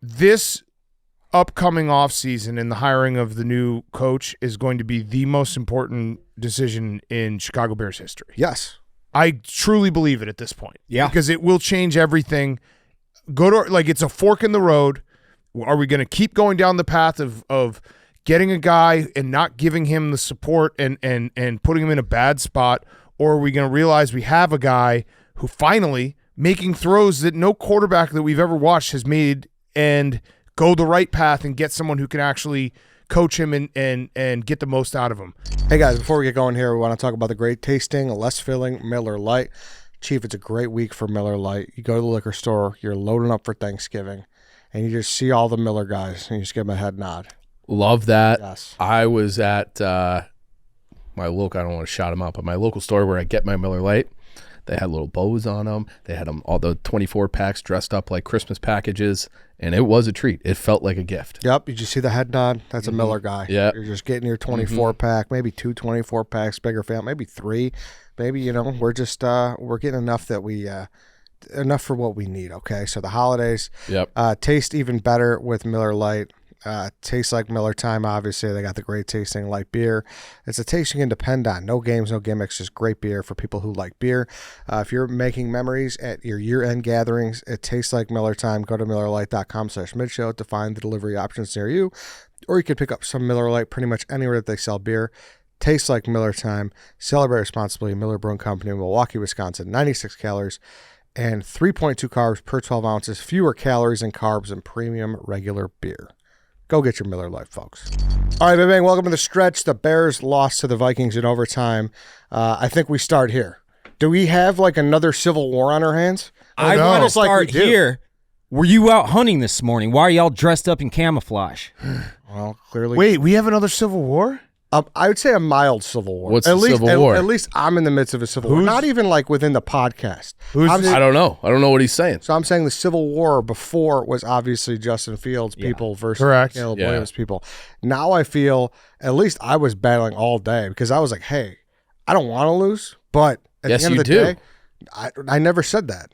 this upcoming offseason and the hiring of the new coach is going to be the most important decision in Chicago Bears history. Yes. I truly believe it at this point. Yeah. Because it will change everything. It's a fork in the road. Are we going to keep going down the path of getting a guy and not giving him the support and putting him in a bad spot? Or are we going to realize we have a guy who finally making throws that no quarterback that we've ever watched has made and go the right path and get someone who can actually coach him and get the most out of him? Hey, guys, before we get going here, we want to talk about the great tasting, less filling Miller Lite. Chief, it's a great week for Miller Lite. You go to the liquor store, you're loading up for Thanksgiving, and you just see all the Miller guys, and you just give them a head nod. Love that. Yes. I was at my local, I don't want to shout them out, but my local store where I get my Miller Lite. They had little bows on them. They had them all the 24 packs dressed up like Christmas packages, and it was a treat. It felt like a gift. Yep. You just see the head nod. That's a Miller guy. Yeah. You're just getting your 24 pack, maybe 2 24 packs, bigger family, maybe 3. Maybe, we're just we're getting enough that we enough for what we need. Okay. So the holidays taste even better with Miller Lite. Tastes like Miller time, obviously. They got the great tasting light beer. It's a taste you can depend on. No games, no gimmicks, just great beer for people who like beer. If you're making memories at your year-end gatherings, it tastes like Miller time. Go to MillerLite.com/midshow to find the delivery options near you. Or you could pick up some Miller Lite pretty much anywhere that they sell beer. Tastes like Miller time. Celebrate responsibly. Miller Brewing Company, Milwaukee, Wisconsin. 96 calories and 3.2 carbs per 12 ounces. Fewer calories and carbs than premium regular beer. Go get your Miller Lite, folks. All right, bang, welcome to the stretch. The Bears lost to the Vikings in overtime. I think we start here. Do we have like another civil war on our hands? I want to start here. Were you out hunting this morning? Why are y'all dressed up in camouflage? Well, clearly. Wait, we have another civil war? I would say a mild civil war. What's the civil war? At least I'm in the midst of a civil war. Not even like within the podcast. I don't know. I don't know what he's saying. So I'm saying the civil war before was obviously Justin Fields people versus Caleb Williams people. Now I feel, at least I was battling all day because I was like, hey, I don't want to lose, but at the end of the day, I never said that.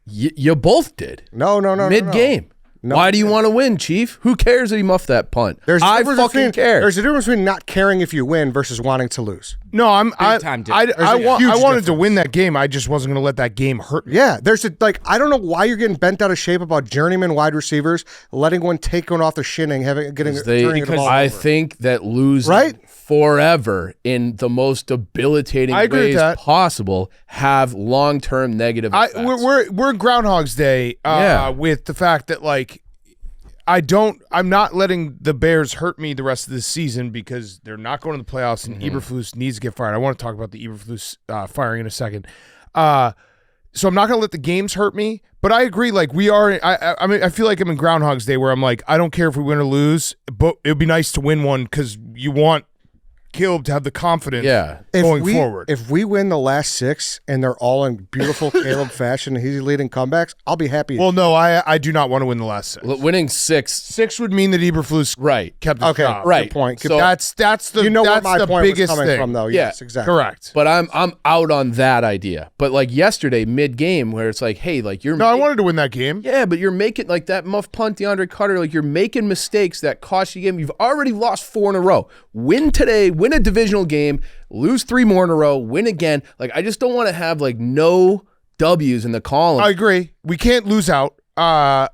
You both did. No. Mid-game. No. Why do you want to win, Chief? Who cares that he muffed that punt? I fucking care. There's a difference between not caring if you win versus wanting to lose. No, I wanted to win that game. I just wasn't going to let that game hurt me. Yeah, I don't know why you're getting bent out of shape about journeyman wide receivers, letting one take one off the shinning, turning the ball over. I think that losing forever in the most debilitating ways possible have long-term negative effects. We're in Groundhog's Day with the fact that I'm not letting the Bears hurt me the rest of this season because they're not going to the playoffs and Eberflus needs to get fired. I want to talk about the Eberflus firing in a second. So I'm not going to let the games hurt me, but I agree. I feel like I'm in Groundhog's Day where I'm like, I don't care if we win or lose, but it would be nice to win one because you want Caleb to have the confidence going forward. If we win the last 6 and they're all in beautiful Caleb fashion and he's leading comebacks, I'll be happy. Well, no, I do not want to win the last 6. Winning 6. 6 would mean that Eberflus kept the job. Right. Good point. So that's the where my point biggest was coming thing. from, though. Yes, exactly. Correct. But I'm out on that idea. But yesterday, mid-game, where it's like, hey, you're... No, I wanted to win that game. Yeah, but you're making, that muff punt, DeAndre Carter, you're making mistakes that cost you a game. You've already lost 4 in a row. Win today, win a divisional game, lose 3 more in a row, win again. I just don't want to have no W's in the column. I agree. We can't lose out. I'm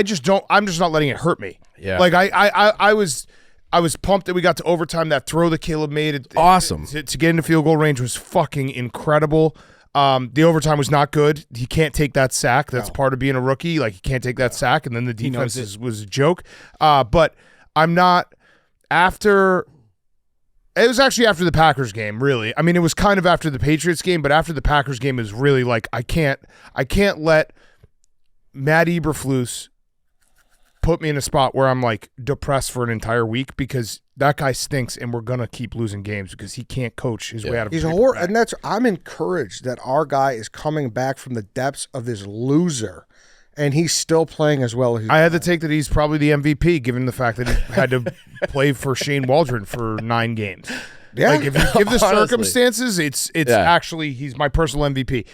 just not letting it hurt me. Yeah. I was pumped that we got to overtime. That throw that Caleb made, awesome. To get into field goal range was fucking incredible. The overtime was not good. He can't take that sack. That's part of being a rookie. He can't take that sack, and then the defense was a joke. But I'm not after. It was actually after the Packers game, really. I mean, it was kind of after the Patriots game, but after the Packers game, it was really I can't let Matt Eberflus put me in a spot where I'm depressed for an entire week because that guy stinks and we're gonna keep losing games because he can't coach his way out of. He's and I'm encouraged that our guy is coming back from the depths of this loser. And he's still playing as well as he's I had to take that he's probably the MVP, given the fact that he had to play for Shane Waldron for 9 games. Yeah. If you give the circumstances, it's actually he's my personal MVP.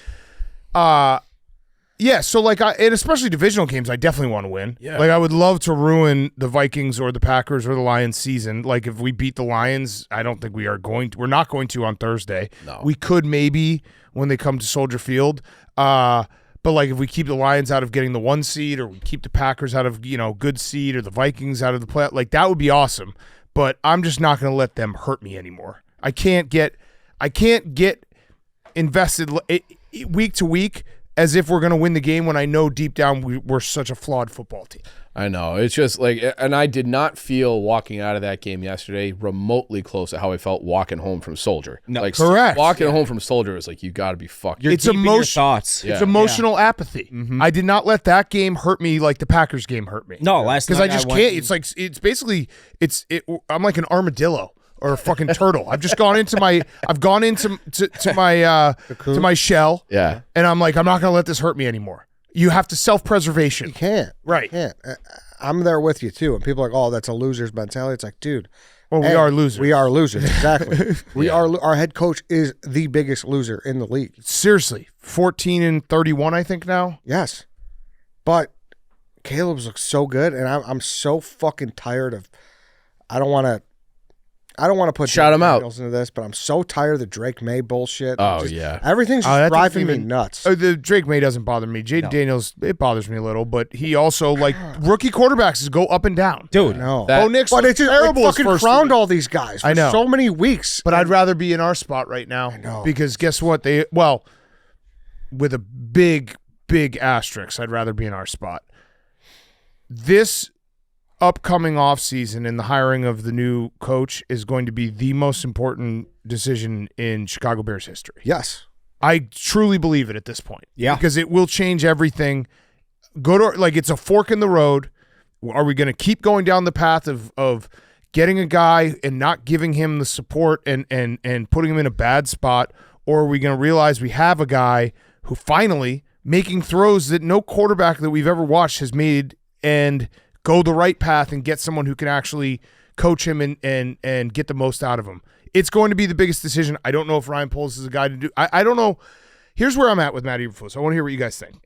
Yeah, so like, and especially divisional games, I definitely want to win. Yeah. Like, I would love to ruin the Vikings or the Packers or the Lions season. Like, if we beat the Lions, I don't think we are going to. We're not going to on Thursday. No. We could maybe when they come to Soldier Field. But like, if we keep the Lions out of getting the 1 seed, or we keep the Packers out of good seed, or the Vikings out of the play, like that would be awesome. But I'm just not going to let them hurt me anymore. I can't get invested week to week as if we're going to win the game when I know deep down we're such a flawed football team. I know. It's just like, and I did not feel walking out of that game yesterday remotely close to how I felt walking home from Soldier. No, like, correct. Walking home from Soldier is like, you got to be fucking. You're keeping your thoughts. It's emotional apathy. Mm-hmm. I did not let that game hurt me like the Packers game hurt me. No, last night because I just can't. It's like I'm like an armadillo or a fucking turtle. I've just gone into my to my shell. Yeah. And I'm like, I'm not going to let this hurt me anymore. You have to self-preservation. You can't. Right. You can't. I'm there with you too. And people are like, oh, that's a loser's mentality. It's like, dude. Well, we are losers. We are losers. Exactly. Our head coach is the biggest loser in the league. Seriously. 14-31, I think now. Yes. But Caleb's looks so good, and I'm so fucking tired of. I don't want to put Shout him out Daniels into this, but I'm so tired of the Drake May bullshit. Oh, yeah. Everything's just driving me nuts. The Drake May doesn't bother me. Jaden Daniels, it bothers me a little, but he also, like, rookie quarterbacks go up and down. Dude, No. Bo Nix But it's just terrible fucking his first crowned week. all these guys for I know. so many weeks. But I'd rather be in our spot right now. I know. Because guess what? With a big, big asterisk, I'd rather be in our spot. This upcoming offseason and the hiring of the new coach is going to be the most important decision in Chicago Bears history. Yes. I truly believe it at this point. Yeah. Because it will change everything. It's a fork in the road. Are we going to keep going down the path of getting a guy and not giving him the support and putting him in a bad spot? Or are we going to realize we have a guy who finally making throws that no quarterback that we've ever watched has made and go the right path and get someone who can actually coach him and get the most out of him? It's going to be the biggest decision. I don't know if Ryan Poles is a guy to do. I don't know. Here's where I'm at with Matt Eberflus. I want to hear what you guys think.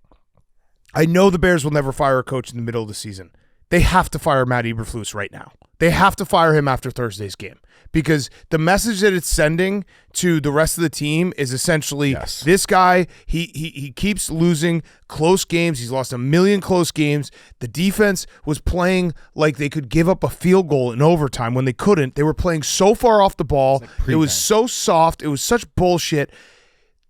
I know the Bears will never fire a coach in the middle of the season. They have to fire Matt Eberflus right now. They have to fire him after Thursday's game because the message that it's sending to the rest of the team is essentially this guy, he keeps losing close games. He's lost 1 million close games. The defense was playing like they could give up a field goal in overtime when they couldn't. They were playing so far off the ball. It was so soft. It was such bullshit.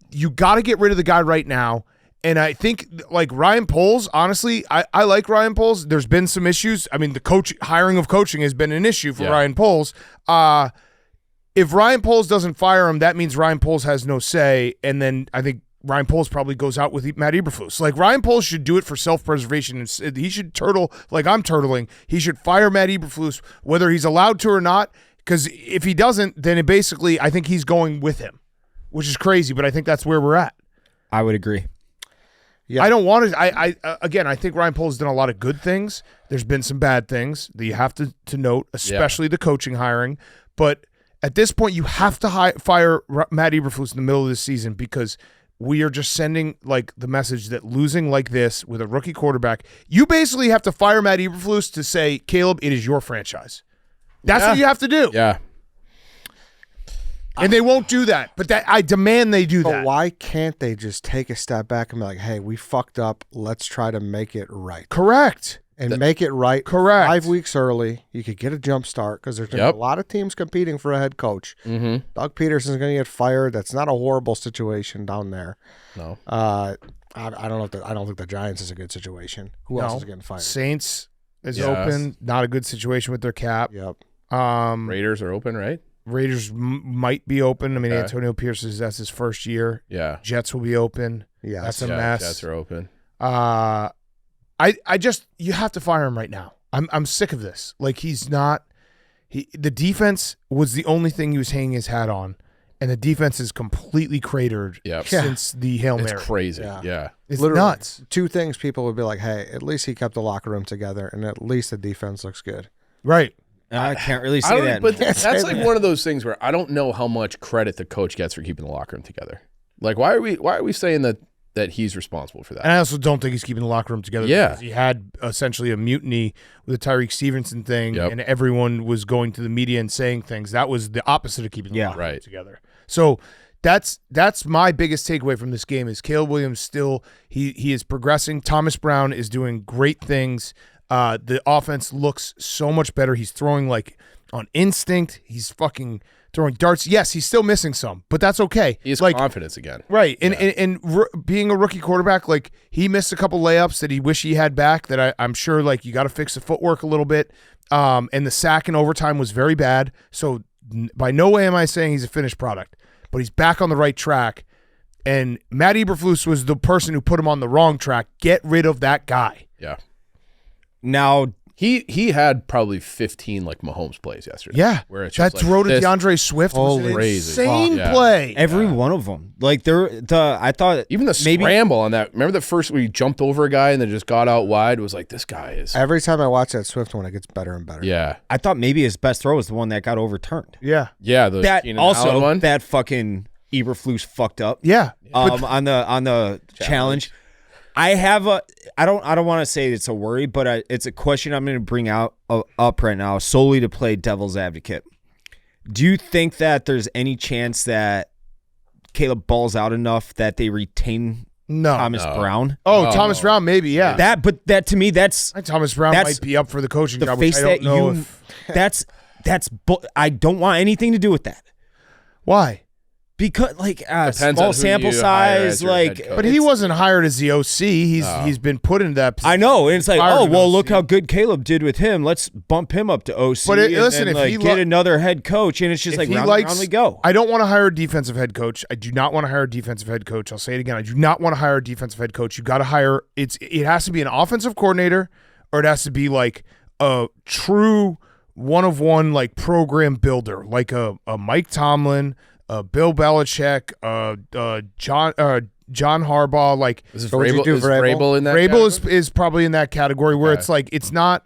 You got to get rid of the guy right now. And I think, like, Ryan Poles, honestly, I like Ryan Poles. There's been some issues. I mean, the hiring of coaching has been an issue for Ryan Poles. If Ryan Poles doesn't fire him, that means Ryan Poles has no say. And then I think Ryan Poles probably goes out with Matt Eberflus. Like, Ryan Poles should do it for self-preservation. He should turtle like I'm turtling. He should fire Matt Eberflus, whether he's allowed to or not. Because if he doesn't, then it basically, I think he's going with him, which is crazy. But I think that's where we're at. I would agree. Yeah. I don't want to. Again, I think Ryan Poles has done a lot of good things. There's been some bad things that you have to note, especially the coaching hiring. But at this point, you have to fire Matt Eberflus in the middle of the season because we are just sending like the message that losing like this with a rookie quarterback, you basically have to fire Matt Eberflus to say, Caleb, it is your franchise. That's what you have to do. Yeah. And they won't do that, but I demand they do that. But why can't they just take a step back and be like, hey, we fucked up. Let's try to make it right. Correct. And make it right. Correct. 5 weeks early. You could get a jump start because there's a lot of teams competing for a head coach. Mm-hmm. Doug Peterson's going to get fired. That's not a horrible situation down there. No. I don't know. I don't think the Giants is a good situation. Who else is getting fired? Saints is open. Not a good situation with their cap. Yep. Raiders are open, right? Raiders might be open. I mean, Antonio Pierce that's his first year. Yeah. Jets will be open. Yeah, that's a mess. Jets are open. I just you have to fire him right now. I'm sick of this. Like the defense was the only thing he was hanging his hat on, and the defense is completely cratered since the Hail Mary. It's crazy. Yeah. It's literally nuts. 2 things people would be like, hey, at least he kept the locker room together, and at least the defense looks good. Right. I can't really say that. But that's like one of those things where I don't know how much credit the coach gets for keeping the locker room together. Like, why are we saying that that he's responsible for that. And I also don't think he's keeping the locker room together. Yeah. Because he had essentially a mutiny with the Tyreek Stevenson thing, and everyone was going to the media and saying things. That was the opposite of keeping the locker room together. So that's my biggest takeaway from this game is Caleb Williams still he is progressing. Thomas Brown is doing great things. The offense looks so much better. He's throwing like on instinct. He's fucking throwing darts. Yes, he's still missing some, but that's okay. He has like, confidence again. Right. And being a rookie quarterback, like he missed a couple layups that he wish he had back that I'm sure like you got to fix the footwork a little bit. And the sack in overtime was very bad. So by no way am I saying he's a finished product, but he's back on the right track. And Matt Eberflus was the person who put him on the wrong track. Get rid of that guy. Yeah. Now, he had probably 15 like Mahomes plays yesterday. Yeah, where it's that just throw like, to DeAndre Swift was an crazy. insane Yeah. play. every one of them. Like I thought Even the scramble on that. Remember the first where he jumped over a guy and then just got out wide? Was like, this guy is. Every time I watch that Swift one, it gets better and better. Yeah. I thought maybe his best throw was the one that got overturned. Yeah, Yeah. The That Keenan Allen also one. that fucking Eberflus fucked up. yeah. On the challenge. I have I don't want to say it's a worry, but it's a question I'm going to bring up right now solely to play devil's advocate. Do you think that there's any chance that Caleb balls out enough that they retain Thomas Brown? Oh, Thomas Brown, maybe, yeah. That to me, that's Thomas Brown might be up for the coaching the job, face which I don't that know you. if. I don't want anything to do with that. Why? Because like Depends small on who sample you hire as size, your like, head coach. But he wasn't hired as the OC. He's been put into that position. I know, and it's like, Fired oh an well, OC. look how good Caleb did with him. Let's bump him up to OC. But and listen, then, if like, he get another head coach, and it's just like round and round we go. I don't want to hire a defensive head coach. I do not want to hire a defensive head coach. I'll say it again. I do not want to hire a defensive head coach. You got to hire. It has to be an offensive coordinator, or it has to be like a true one-of-one like program builder, like a Mike Tomlin. Bill Belichick, John Harbaugh, like Is So would you do Vrabel in that? Vrabel is probably in that category where it's like it's not.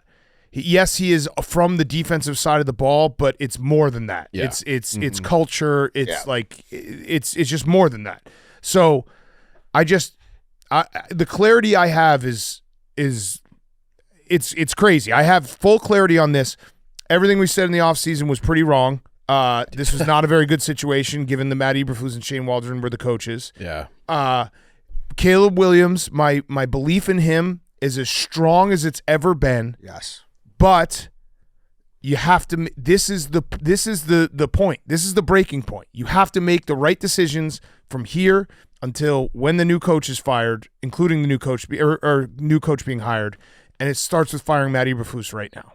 Yes, he is from the defensive side of the ball, but it's more than that. Yeah. It's culture. It's like it's just more than that. So the clarity I have is it's crazy. I have full clarity on this. Everything we said in the offseason was pretty wrong. This was not a very good situation given the Matt Eberflus and Shane Waldron were the coaches. Yeah. Caleb Williams, my belief in him is as strong as it's ever been. Yes. But you have to. This is the point. This is the breaking point. You have to make the right decisions from here until when the new coach is fired, including the new coach or new coach being hired, and it starts with firing Matt Eberflus right now.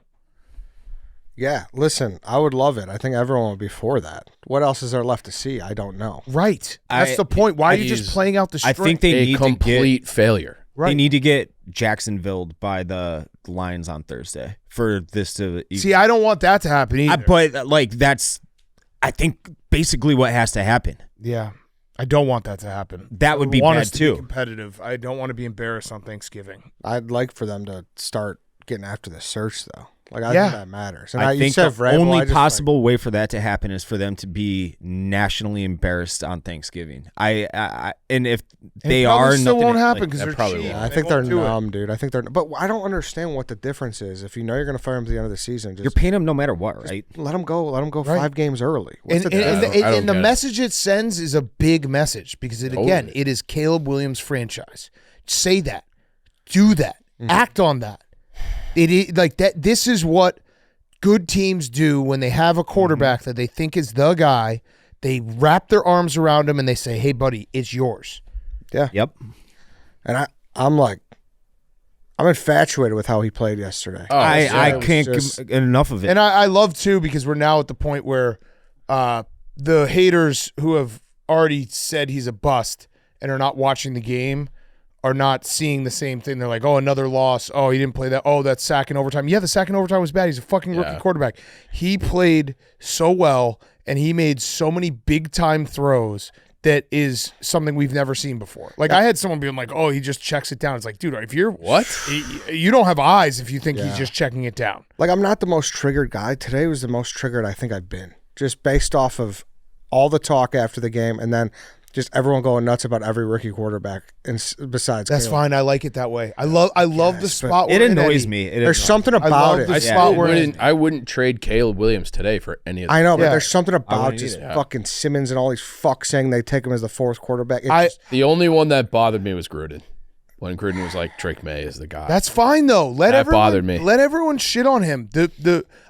Yeah, listen, I would love it. I think everyone would be for that. What else is there left to see? I don't know. Right. That's the point. Why are you just playing out the string? I think they A need complete failure. Right. They need to get Jacksonville by the Lions on Thursday for this to See, I don't want that to happen either. but like that's I think basically what has to happen. Yeah. I don't want that to happen. That would be I want bad us to too. Be competitive. I don't want to be embarrassed on Thanksgiving. I'd like for them to start getting after the search, though. Like, I Yeah. think that matters. And I you think said the Vrabel, only I just, possible way for that to happen is for them to be nationally embarrassed on Thanksgiving. And if they it are, still nothing won't like- happen because that they're probably cheating. won't. I They think they're won't do it. numb, dude. I think they're. But I don't understand what the difference is. If you know you're going to fire him at the end of the season, You're just paying them no matter what, right? let them go. Let them go Right. 5 games early. What's And, the and, difference? and, I don't and the get it. message it sends is a big message because again, it is Caleb Williams' franchise. Say that, do that, act on that. It is like that. This is what good teams do when they have a quarterback that they think is the guy. They wrap their arms around him and they say, "Hey, buddy, it's yours." Yeah. Yep. And I'm infatuated with how he played yesterday. Oh, I it was can't just- get enough of it. And I love too because we're now at the point where the haters who have already said he's a bust and are not watching the game are not seeing the same thing. They're like, oh, another loss. Oh, he didn't play that. Oh, that sack in overtime. Yeah, the sack in overtime was bad. He's a fucking rookie quarterback. He played so well and he made so many big time throws that is something we've never seen before. Like I had someone being like, oh, he just checks it down. It's like, dude, if you're What? you don't have eyes if you think he's just checking it down. Like, I'm not the most triggered guy. Today was the most triggered I think I've been, just based off of all the talk after the game and then just everyone going nuts about every rookie quarterback, and besides That's Caleb. fine. I like it that way. I love the spot. It we're in, annoys Eddie. me. There's something love about the it. spot we're in. I wouldn't trade Caleb Williams today for any of them. I know, but Yeah. there's something about wouldn't just either. fucking Simmons and all these fucks saying they take him as the fourth quarterback. The only one that bothered me was Gruden. When Gruden was like, Drake May is the guy. That's fine though. That bothered me. Let everyone shit on him.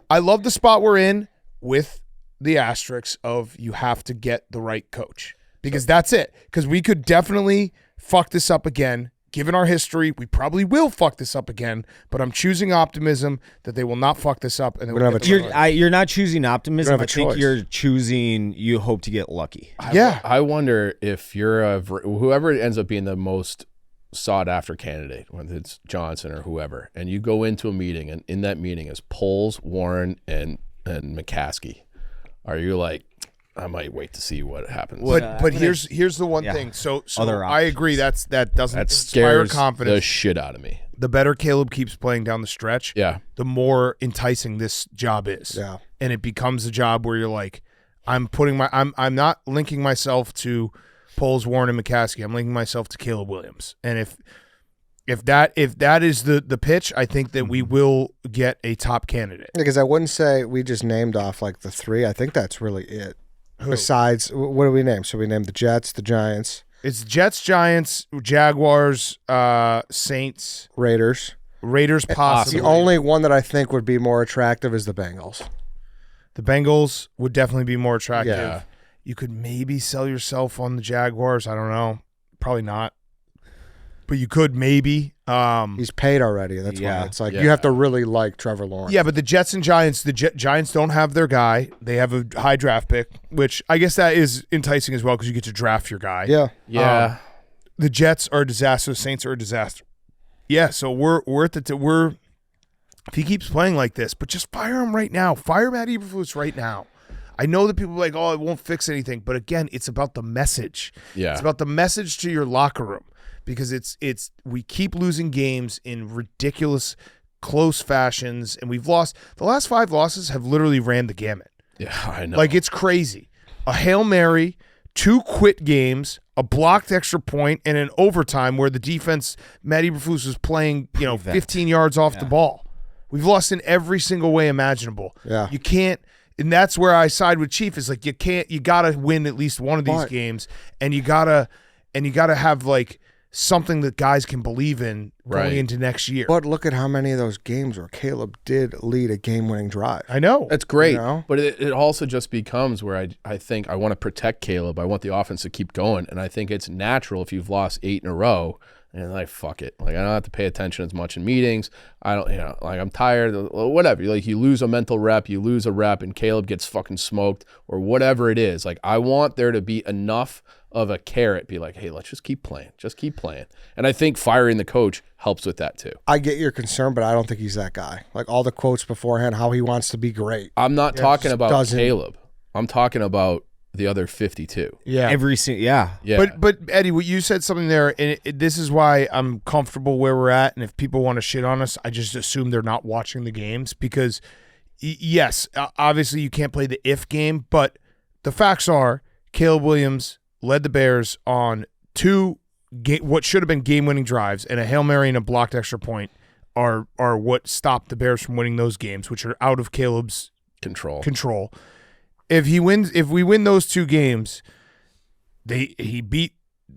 I love the spot we're in with the asterisks of you have to get the right coach because that's it. Because we could definitely fuck this up again. Given our history, we probably will fuck this up again. But I'm choosing optimism that they will not fuck this up. And We don't have a choice. You're not choosing optimism. You don't I have a think choice. you're choosing. You hope to get lucky. Yeah. I wonder if you're whoever ends up being the most sought after candidate, whether it's Johnson or whoever, and you go into a meeting and in that meeting is Poles, Warren, and McCaskey. Are you like, I might wait to see what happens? But here's the one thing. So Other I agree that doesn't That inspire scares the confidence. shit out of me. The better Caleb keeps playing down the stretch, Yeah. the more enticing this job is. Yeah. And it becomes a job where you're like, I'm not linking myself to Poles, Warren, and McCaskey. I'm linking myself to Caleb Williams. And if that is the pitch, I think that we will get a top candidate. Because I wouldn't say we just named off like the three. I think that's really it. Besides, what do we name? So we named the Jets, the Giants, It's Jets, Giants, Jaguars, Saints, Raiders. possibly. The only one that I think would be more attractive is the Bengals. The Bengals would definitely be more attractive. Yeah. You could maybe sell yourself on the Jaguars. I don't know. Probably not. But you could maybe. He's paid already. That's Yeah. why it's like Yeah. you have to really like Trevor Lawrence. Yeah, but the Jets and Giants, the Giants don't have their guy. They have a high draft pick, which I guess that is enticing as well because you get to draft your guy. Yeah. Yeah. The Jets are a disaster. The Saints are a disaster. Yeah, so we're at the if he keeps playing like this, but just fire him right now. Fire Matt Eberflus right now. I know that people are like, oh, it won't fix anything, but again, it's about the message. Yeah. It's about the message to your locker room because it's we keep losing games in ridiculous close fashions, and we've lost the last 5 losses have literally ran the gamut. Yeah, I know. Like it's crazy. A Hail Mary, 2 quit games, a blocked extra point, and an overtime where the defense, Matt Eberflus was playing, 15 yards off the ball. We've lost in every single way imaginable. Yeah. You can't, and that's where I side with Chief is like you gotta win at least one of these games, and you gotta have like something that guys can believe in going into next year. But look at how many of those games where Caleb did lead a game-winning drive. I know. That's great, You know? but it also just becomes where I think I want to protect Caleb. I want the offense to keep going, and I think it's natural if you've lost 8 in a row, and like fuck it, like I don't have to pay attention as much in meetings. I don't, like I'm tired, whatever. Like you lose a mental rep, you lose a rep, and Caleb gets fucking smoked or whatever it is. Like I want there to be enough of a carrot, be like, hey, let's just keep playing, and I think firing the coach helps with that too. I get your concern, but I don't think he's that guy. Like all the quotes beforehand, how he wants to be great. I'm not talking about doesn't- Caleb. I'm talking about the other 52. Yeah. Yeah. But Eddie, what you said something there, and this is why I'm comfortable where we're at. And if people want to shit on us, I just assume they're not watching the games because, yes, obviously you can't play the if game, but the facts are Caleb Williams led the Bears on 2 what should have been game-winning drives, and a Hail Mary and a blocked extra point are what stopped the Bears from winning those games, which are out of Caleb's control. If we win those 2 games, he beat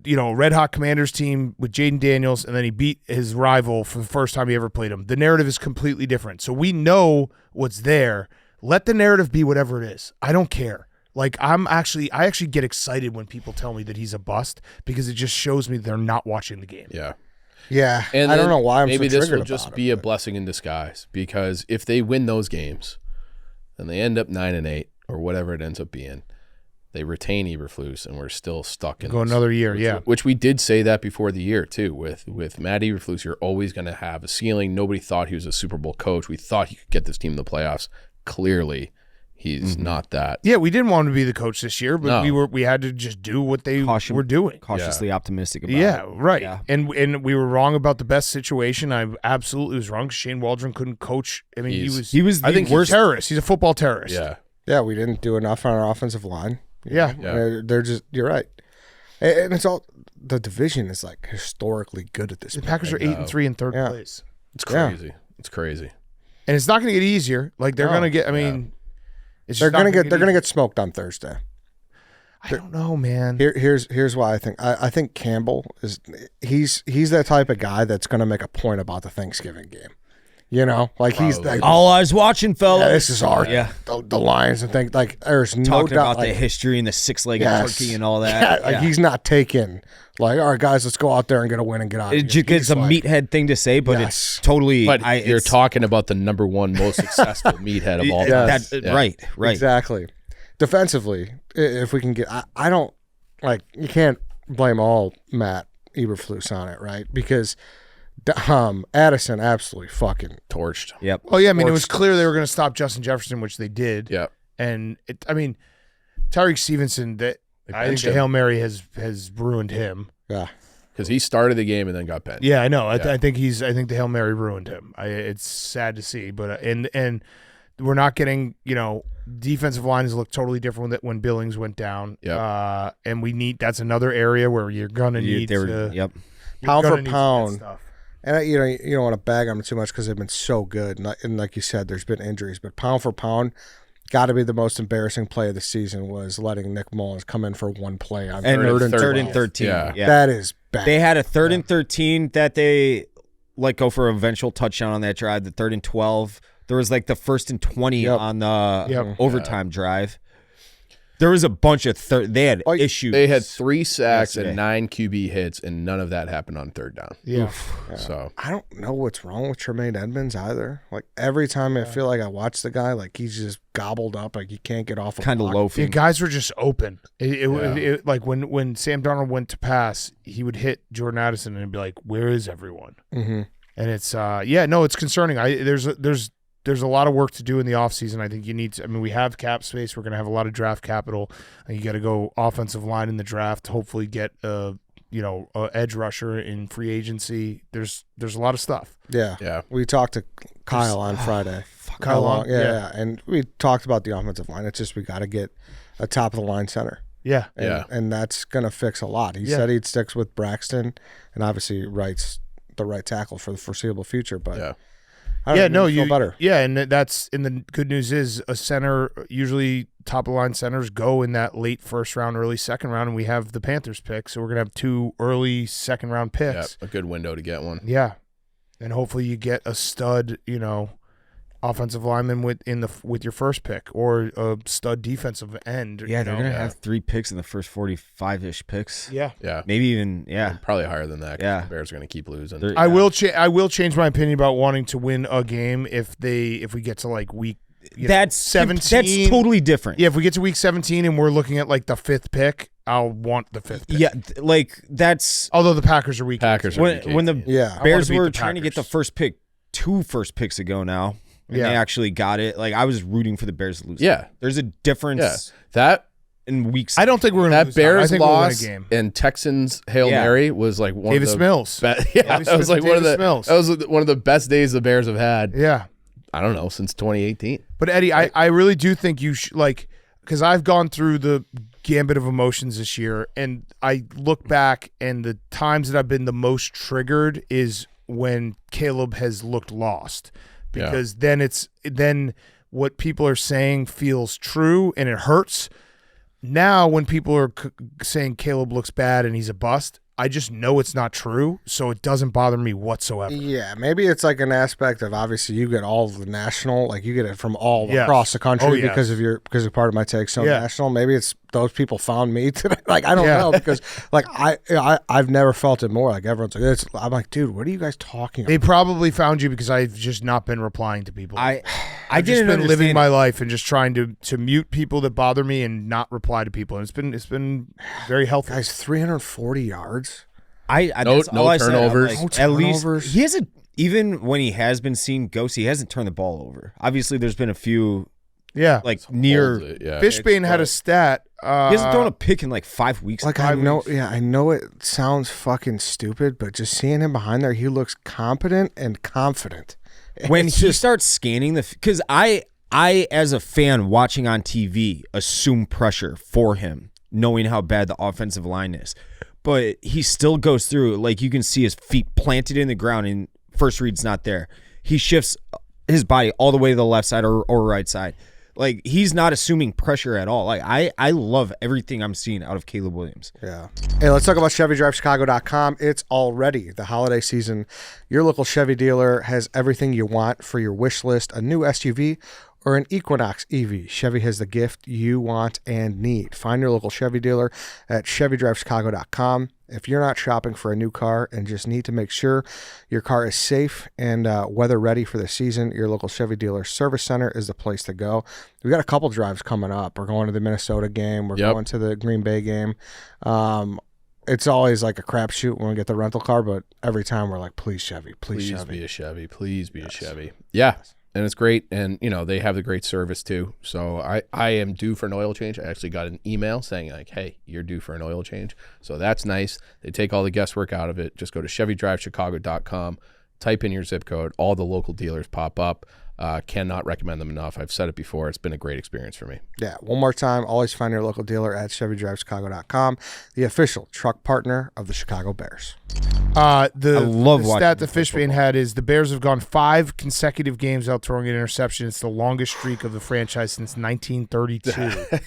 Red Hot Commanders team with Jaden Daniels, and then he beat his rival for the first time he ever played him. The narrative is completely different. So we know what's there. Let the narrative be whatever it is. I don't care. Like I actually get excited when people tell me that he's a bust because it just shows me they're not watching the game. Yeah. Yeah, And I don't then know why I'm maybe so this triggered will just about be it, a blessing in disguise because if they win those games and they end up 9-8 or whatever it ends up being, they retain Eberflus and we're still stuck in Go this. another year, yeah. Which we did say that before the year too. With Matt Eberflus, you're always going to have a ceiling. Nobody thought he was a Super Bowl coach. We thought he could get this team in the playoffs. Clearly, he's not that. Yeah, we didn't want him to be the coach this year, but No. we had to just do what they were doing. Cautiously optimistic about it. Yeah, right. Yeah. And we were wrong about the best situation. I absolutely was wrong. Shane Waldron couldn't coach. I mean, He was I the think worst. terrorist. He's a football terrorist. Yeah. Yeah, we didn't do enough on our offensive line. Yeah. Yeah. They're just, you're right. And it's all the division is like historically good at this. The point. Packers are 8-3 in third place. It's crazy. It's crazy. And it's not going to get easier. Like they're going to get. I mean, it's they're going to get. They're going to get smoked on Thursday. I don't know, man. Here's why I think. I think Campbell is. He's that type of guy that's going to make a point about the Thanksgiving game. You know, like he's like, all eyes watching, fellas. yeah, this is our the Lions and things. Like there's no Talking doubt, about like, the history and the six-legged turkey and all that. Yeah, like he's not taking like, all right, guys, let's go out there and get a win and get out. It's a meathead thing to say, but it's totally. But you're talking about the number one most successful meathead of all time. Right. Exactly. Defensively, if we can get, I don't like. You can't blame all Matt Eberflus on it, right? Because Addison absolutely fucking torched. Yep. Oh yeah, I mean it was clear they were going to stop Justin Jefferson, which they did. Yeah. And Tyreek Stevenson, I think the Hail Mary has ruined him. Yeah. Because he started the game and then got benched. Yeah, I know. I think the Hail Mary ruined him. It's sad to see, but and we're not getting, defensive lines look totally different when Billings went down. Yeah. And that's another area where you're gonna need to pound for pound. And you don't want to bag them too much because they've been so good. And like you said, there's been injuries, but pound for pound, got to be the most embarrassing play of the season was letting Nick Mullins come in for one play on third and 13. Yeah. That is bad. They had a 3rd and 13 that they let go for an eventual touchdown on that drive. The 3rd and 12. There was like the 1st and 20 on the overtime drive. There was a bunch of they had issues. They had 3 sacks and 9 QB hits, and none of that happened on 3rd down. Yeah. So I don't know what's wrong with Tremaine Edmonds either. Like every time I feel like I watch the guy, like he's just gobbled up, like he can't get off. Kind of loafing. The guys were just open. It like when Sam Darnold went to pass, he would hit Jordan Addison and be like, "Where is everyone?" Mm-hmm. And it's it's concerning. There's a lot of work to do in the offseason. I think you need to, we have cap space. We're going to have a lot of draft capital. And you got to go offensive line in the draft, hopefully get a edge rusher in free agency. There's a lot of stuff. Yeah. We talked to Kyle on Friday. Kyle Long. Yeah. And we talked about the offensive line. It's just we got to get a top of the line center. Yeah. And that's going to fix a lot. He said he'd stick with Braxton and obviously Wright's the right tackle for the foreseeable future. But you feel better. Yeah, and the good news is a center, usually top of the line centers go in that late first round, early second round, and we have the Panthers pick, so we're gonna have 2 early second round picks. Yeah, a good window to get one. Yeah, and hopefully you get a stud, offensive lineman with your first pick, or a stud defensive end. Yeah, they're gonna have 3 picks in the first 45-ish picks. Yeah, maybe even probably higher than that. Yeah, the Bears are gonna keep losing. I will change my opinion about wanting to win a game if we get to like week. That's 17. That's totally different. Yeah, if we get to week 17 and we're looking at like the 5th pick, I'll want the 5th pick. Yeah, like that's. Although the Packers are weak. When the Yeah. Bears were trying to get the first pick 2 first picks ago now. And Yeah. they actually got it. Like I was rooting for the Bears to lose. Yeah. There's a difference. Yeah. That in weeks. I don't think we're going to lose. that Bears I think we'll win a loss game. and Texans Hail Mary was like one Davis of the Mills. that was like one of the best days the Bears have had. Yeah. I don't know, since 2018. But Eddie, I really do think you should, like, because I've gone through the gambit of emotions this year, and I look back, and the times that I've been the most triggered is when Caleb has looked lost, because then what people are saying feels true and it hurts. Now, when people are saying Caleb looks bad and he's a bust, I just know it's not true, so it doesn't bother me whatsoever. Yeah, maybe it's like an aspect of obviously you get all of the national, like you get it from all across the country because of part of my take so national. Maybe it's those people found me today. Like I don't know, because like I've never felt it more. Like everyone's like, I'm like, dude, what are you guys talking about? They probably found you because I've just not been replying to people. I've just been living my life and just trying to mute people that bother me and not reply to people. And it's been very helpful. Guys, 340 yards. No turnovers. Like, at least he hasn't. Even when he has been seeing ghosts, he hasn't turned the ball over. Obviously, there's been a few. Yeah, like near. Fishbane had a stat. He hasn't thrown a pick in like 5 weeks. Like I know it sounds fucking stupid, but just seeing him behind there, he looks competent and confident. When he starts scanning because I as a fan watching on TV assume pressure for him knowing how bad the offensive line is. But he still goes through, like you can see his feet planted in the ground and first read's not there. He shifts his body all the way to the left side or right side. Like, he's not assuming pressure at all. Like, I love everything I'm seeing out of Caleb Williams. Yeah. Hey, let's talk about ChevyDriveChicago.com. It's already the holiday season. Your local Chevy dealer has everything you want for your wish list, a new SUV or an Equinox EV. Chevy has the gift you want and need. Find your local Chevy dealer at ChevyDriveChicago.com. If you're not shopping for a new car and just need to make sure your car is safe and weather ready for the season, your local Chevy dealer service center is the place to go. We got a couple drives coming up. We're going to the Minnesota game. We're going to the Green Bay game. It's always like a crapshoot when we get the rental car, but every time we're like, please Chevy, please Chevy. Be a Chevy. Please be a Chevy. Yeah. And it's great, and they have the great service too. So I am due for an oil change. I actually got an email saying like, "Hey, you're due for an oil change." So that's nice. They take all the guesswork out of it. Just go to ChevyDriveChicago.com, type in your zip code. All the local dealers pop up. Cannot recommend them enough. I've said it before. It's been a great experience for me. Yeah. One more time, always find your local dealer at ChevyDriveChicago.com, the official truck partner of the Chicago Bears. The stat that Fishbane had is the Bears have gone 5 consecutive games without throwing an interception. It's the longest streak of the franchise since 1932.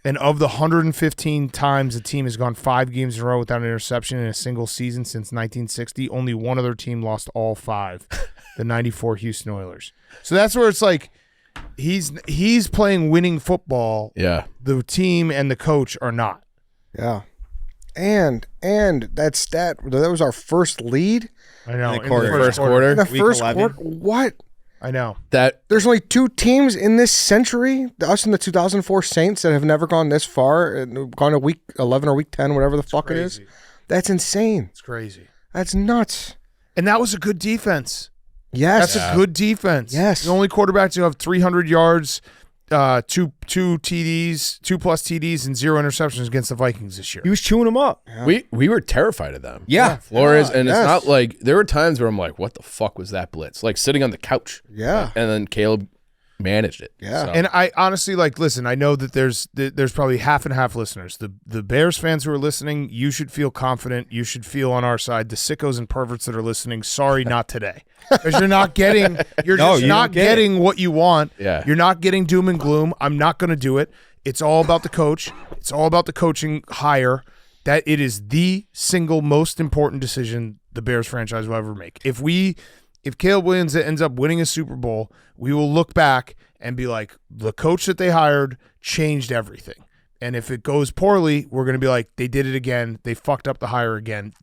And of the 115 times a team has gone 5 games in a row without an interception in a single season since 1960, only one other team lost all 5, the 94 Houston Oilers. So that's where it's like he's playing winning football. Yeah. The team and the coach are not. Yeah. And that stat, that was our first lead. I know. In the first quarter. In the Week first 11. quarter. What? I know. There's only 2 teams in this century, us and the 2004 Saints, that have never gone this far and gone to week 11 or week 10, whatever the fuck it is. That's insane. It's crazy. That's nuts. And that was a good defense. Yes. That's a good defense. Yes. The only quarterbacks who have 300 yards, 2 TDs, 2+ TDs, and 0 interceptions against the Vikings this year. He was chewing them up. We were terrified of them. Yeah. Flores, and yes. it's not like there were times where I'm like, what the fuck was that blitz? Like sitting on the couch. Yeah. And then Caleb managed it. Yeah. So. And I honestly, listen, I know that there's probably half and half listeners. The Bears fans who are listening, you should feel confident. You should feel on our side. The sickos and perverts that are listening, sorry, not today. Because you're not getting, not getting what you want. Yeah. You're not getting doom and gloom. I'm not going to do it. It's all about the coach. It's all about the coaching hire. That it is the single most important decision the Bears franchise will ever make. If Caleb Williams ends up winning a Super Bowl, we will look back and be like, the coach that they hired changed everything. And if it goes poorly, we're going to be like, they did it again. They fucked up the hire again.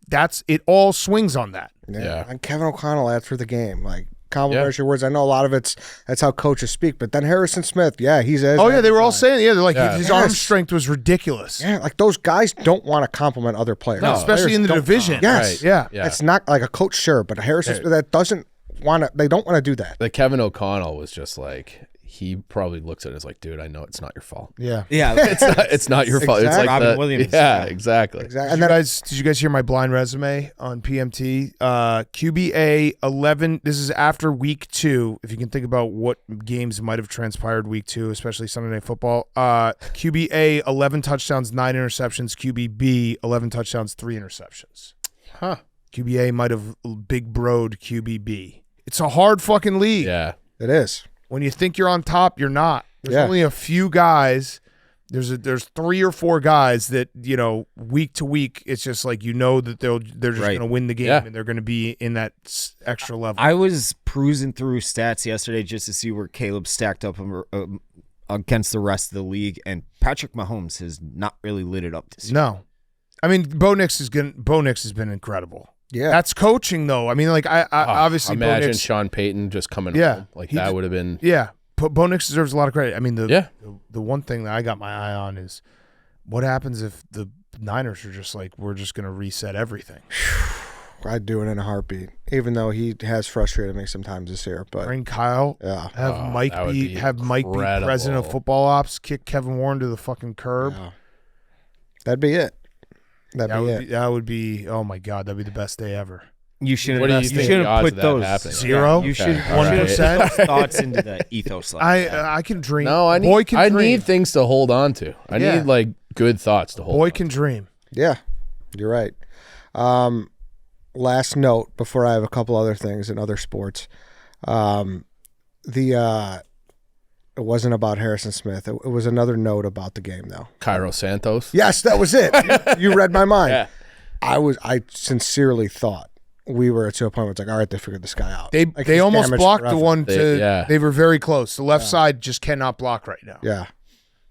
It all swings on that. Yeah. And Kevin O'Connell after the game, like, complimentary words. I know a lot of that's how coaches speak, but then Harrison Smith, he's as. Oh, yeah, they were all saying, they're like, his arm strength was ridiculous. Yeah, like those guys don't want to compliment other players. No, especially in the division. Yes. Right. Yeah. It's not like a coach, sure, but Harrison Smith, they don't want to do that. Like Kevin O'Connell was just like, he probably looks at it as like, dude, I know it's not your fault. Yeah. Yeah. It's not your fault. It's like Robin Williams. Yeah, exactly. Exactly. Did you guys hear my blind resume on PMT? QBA 11. This is after week 2. If you can think about what games might have transpired week 2, especially Sunday Night Football. QBA 11 touchdowns, 9 interceptions. QBB 11 touchdowns, 3 interceptions. Huh. QBA might have big broed QBB. It's a hard fucking league. Yeah. It is. When you think you're on top, you're not. There's only a few guys. There's 3 or 4 guys that, week to week, it's just like that they're just going to win the game and they're going to be in that extra level. I was perusing through stats yesterday just to see where Caleb stacked up against the rest of the league, and Patrick Mahomes has not really lit it up this year. No. I mean, Bo Nix has been incredible. Yeah. That's coaching, though. I mean, like, I obviously imagine Bo Nix, Sean Payton just coming home. Like, that would have been. Yeah. Bo Nix deserves a lot of credit. I mean, the one thing that I got my eye on is what happens if the Niners are just like, we're just going to reset everything. I'd do it in a heartbeat, even though he has frustrated me sometimes this year. But bring Kyle, have Mike be president of football ops, kick Kevin Warren to the fucking curb. Yeah. That'd be it. That would be. Oh my God, that'd be the best day ever. You shouldn't. What do you think the odds put of that those happening? 0. You should 1%. thoughts into the ethos. I can dream. No, I need things to hold on to. I need like good thoughts to hold. Boy can dream. Yeah, you're right. Last note before I have a couple other things in other sports. It wasn't about Harrison Smith. It was another note about the game, though. Cairo Santos. Yes, that was it. You read my mind. Yeah. I sincerely thought we were to a point where it's like, all right, they figured this guy out. They he's almost damaged blocked the forever. one to. Yeah. They were very close. The left side just cannot block right now. Yeah.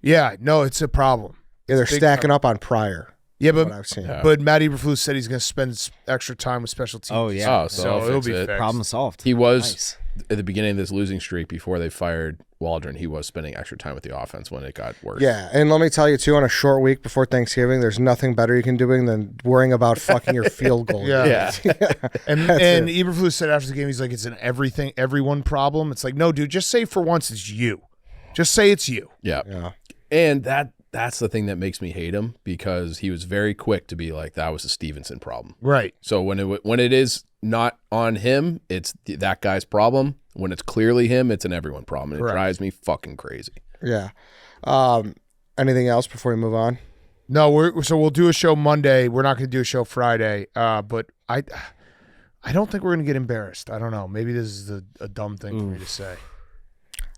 Yeah, no, it's a problem. Yeah, they're Big stacking up on Pryor. Yeah, What but I've seen. but Matt Eberflus said he's going to spend extra time with special teams. Oh, yeah. Oh, so I'll it'll fix be it. fixed. Problem solved. He was Nice. at the beginning of this losing streak before they fired Waldron. He was spending extra time with the offense when it got worse. Yeah, and let me tell you, too, on a short week before Thanksgiving, there's nothing better you can do than worrying about fucking your field goal. Yeah. And That's it. Eberflus said after the game, he's like, it's an everyone problem. It's like, no, dude, just say for once it's you. Just say it's you. Yeah. Yeah. And that's the thing that makes me hate him, because he was very quick to be like, that was a Stevenson problem. Right. So when it is not on him, it's that guy's problem. When it's clearly him, it's an everyone problem. And it Correct. drives me fucking crazy. Yeah. Anything else before we move on? No, we'll do a show Monday. We're not going to do a show Friday. But I don't think we're going to get embarrassed. I don't know. Maybe this is a dumb thing for me to say.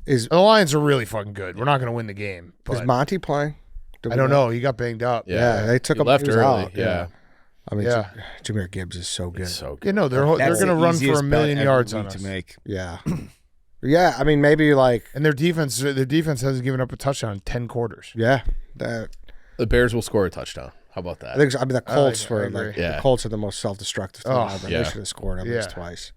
Is The Lions are really fucking good. We're not going to win the game. But Monty playing? I don't know. He got banged up. Yeah, they took He him. left he was early. out. Yeah. I mean, Yeah. Jameer Gibbs is so good. It's so good. You know, they're That's going to the run for easiest a million bet yards every on week us. to make. Yeah. Yeah, I mean, maybe like, And their defense hasn't given up a touchdown in 10 quarters. yeah. That, The Bears will score a touchdown. How about that? the Colts I were agree. like, Yeah. the Colts are the most self-destructive team Oh, ever. yeah. They should have scored at least Yeah. twice.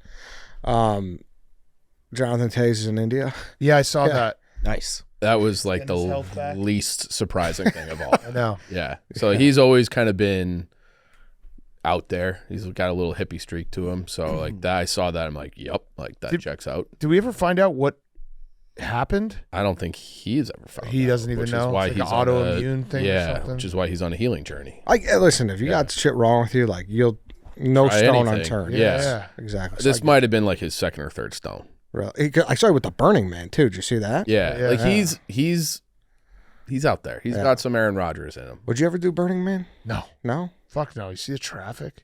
Jonathan Taze is in India. Yeah, I saw Yeah. that. Nice. That was like Getting his health the back. least surprising thing of all. I know. Yeah. So he's always kind of been out there. He's got a little hippie streak to him. So like that, I saw that. I'm like, yep, like that checks out. Did we ever find out what happened? I don't think he's ever found He out, doesn't even which know? Is why It's like he's an on a- autoimmune thing or Yeah, something? which is why he's on a healing journey. Listen, if you got shit wrong with you, like no Try stone anything. unturned. Yeah. Exactly. This might have been like his second or third stone. Really, I saw it with the Burning Man too. Did you see that? Yeah, Yeah. like he's out there. He's got some Aaron Rodgers in him. Would you ever do Burning Man? No. No. Fuck no. You see the traffic?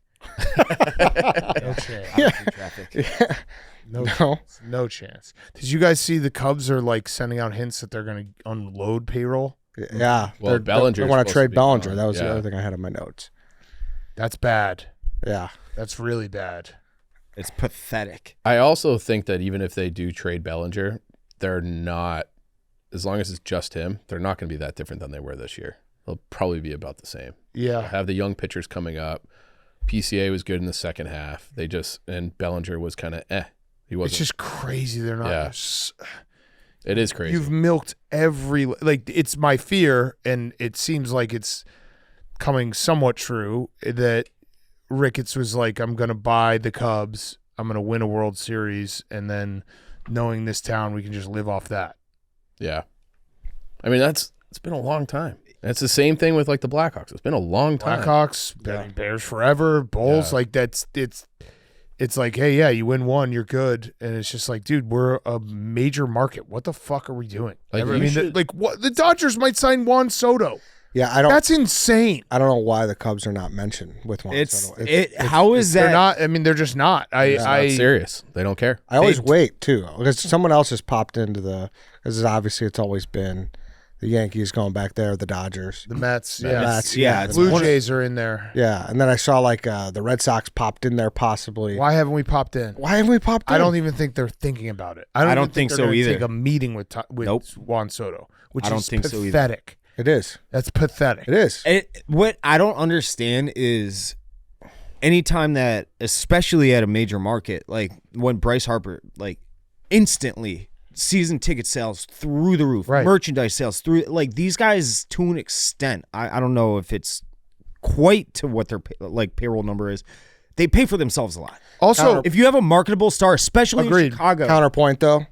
No chance. No chance. Did you guys see the Cubs are like sending out hints that they're going to unload payroll? Yeah. Well, Bellinger's They want to supposed to trade be Bellinger. gone. That was the Yeah. other thing I had in my notes. That's bad. Yeah. That's really bad. It's pathetic. I also think that even if they do trade Bellinger, they're not, as long as it's just him, they're not going to be that different than they were this year. They'll probably be about the same. Yeah. Have the young pitchers coming up. PCA was good in the second half. And Bellinger was kind of He wasn't. It's just crazy. They're not. Yeah. It is crazy. You've milked it's my fear, and it seems like it's coming somewhat true, that Ricketts was like, I'm going to buy the Cubs. I'm going to win a World Series. And then knowing this town, we can just live off that. Yeah. I mean, it's been a long time. And it's the same thing with like the Blackhawks. It's been a long time. Blackhawks, Bears forever, Bulls. Yeah. Like it's like, hey, yeah, you win one, you're good. And it's just like, dude, we're a major market. What the fuck are we doing? Like, I you mean, should- what the Dodgers might sign Juan Soto. Yeah. That's insane. I don't know why the Cubs are not mentioned with one. How is that? They're not. I mean, they're just not. It's not serious. They don't care. I always wait too, because someone else has popped into because obviously it's always been the Yankees going back there, the Dodgers, The Mets, the yeah. Mets, yeah, the it's Blue Mets. Jays are in there. Yeah, and then I saw like the Red Sox popped in there possibly. Why haven't we popped in? Why haven't we popped in? I don't even think they're thinking about it. I don't even think they're so gonna either. Take a meeting with Nope. Juan Soto, which I don't is think so either. pathetic. It is. That's pathetic. It is. What I don't understand is anytime that, especially at a major market, like when Bryce Harper, like instantly season ticket sales through the roof, Right. merchandise sales through, like these guys to an extent, I don't know if it's quite to what their like payroll number is. They pay for themselves a lot. Also, If you have a marketable star, especially Agreed. in Chicago, Counterpoint though,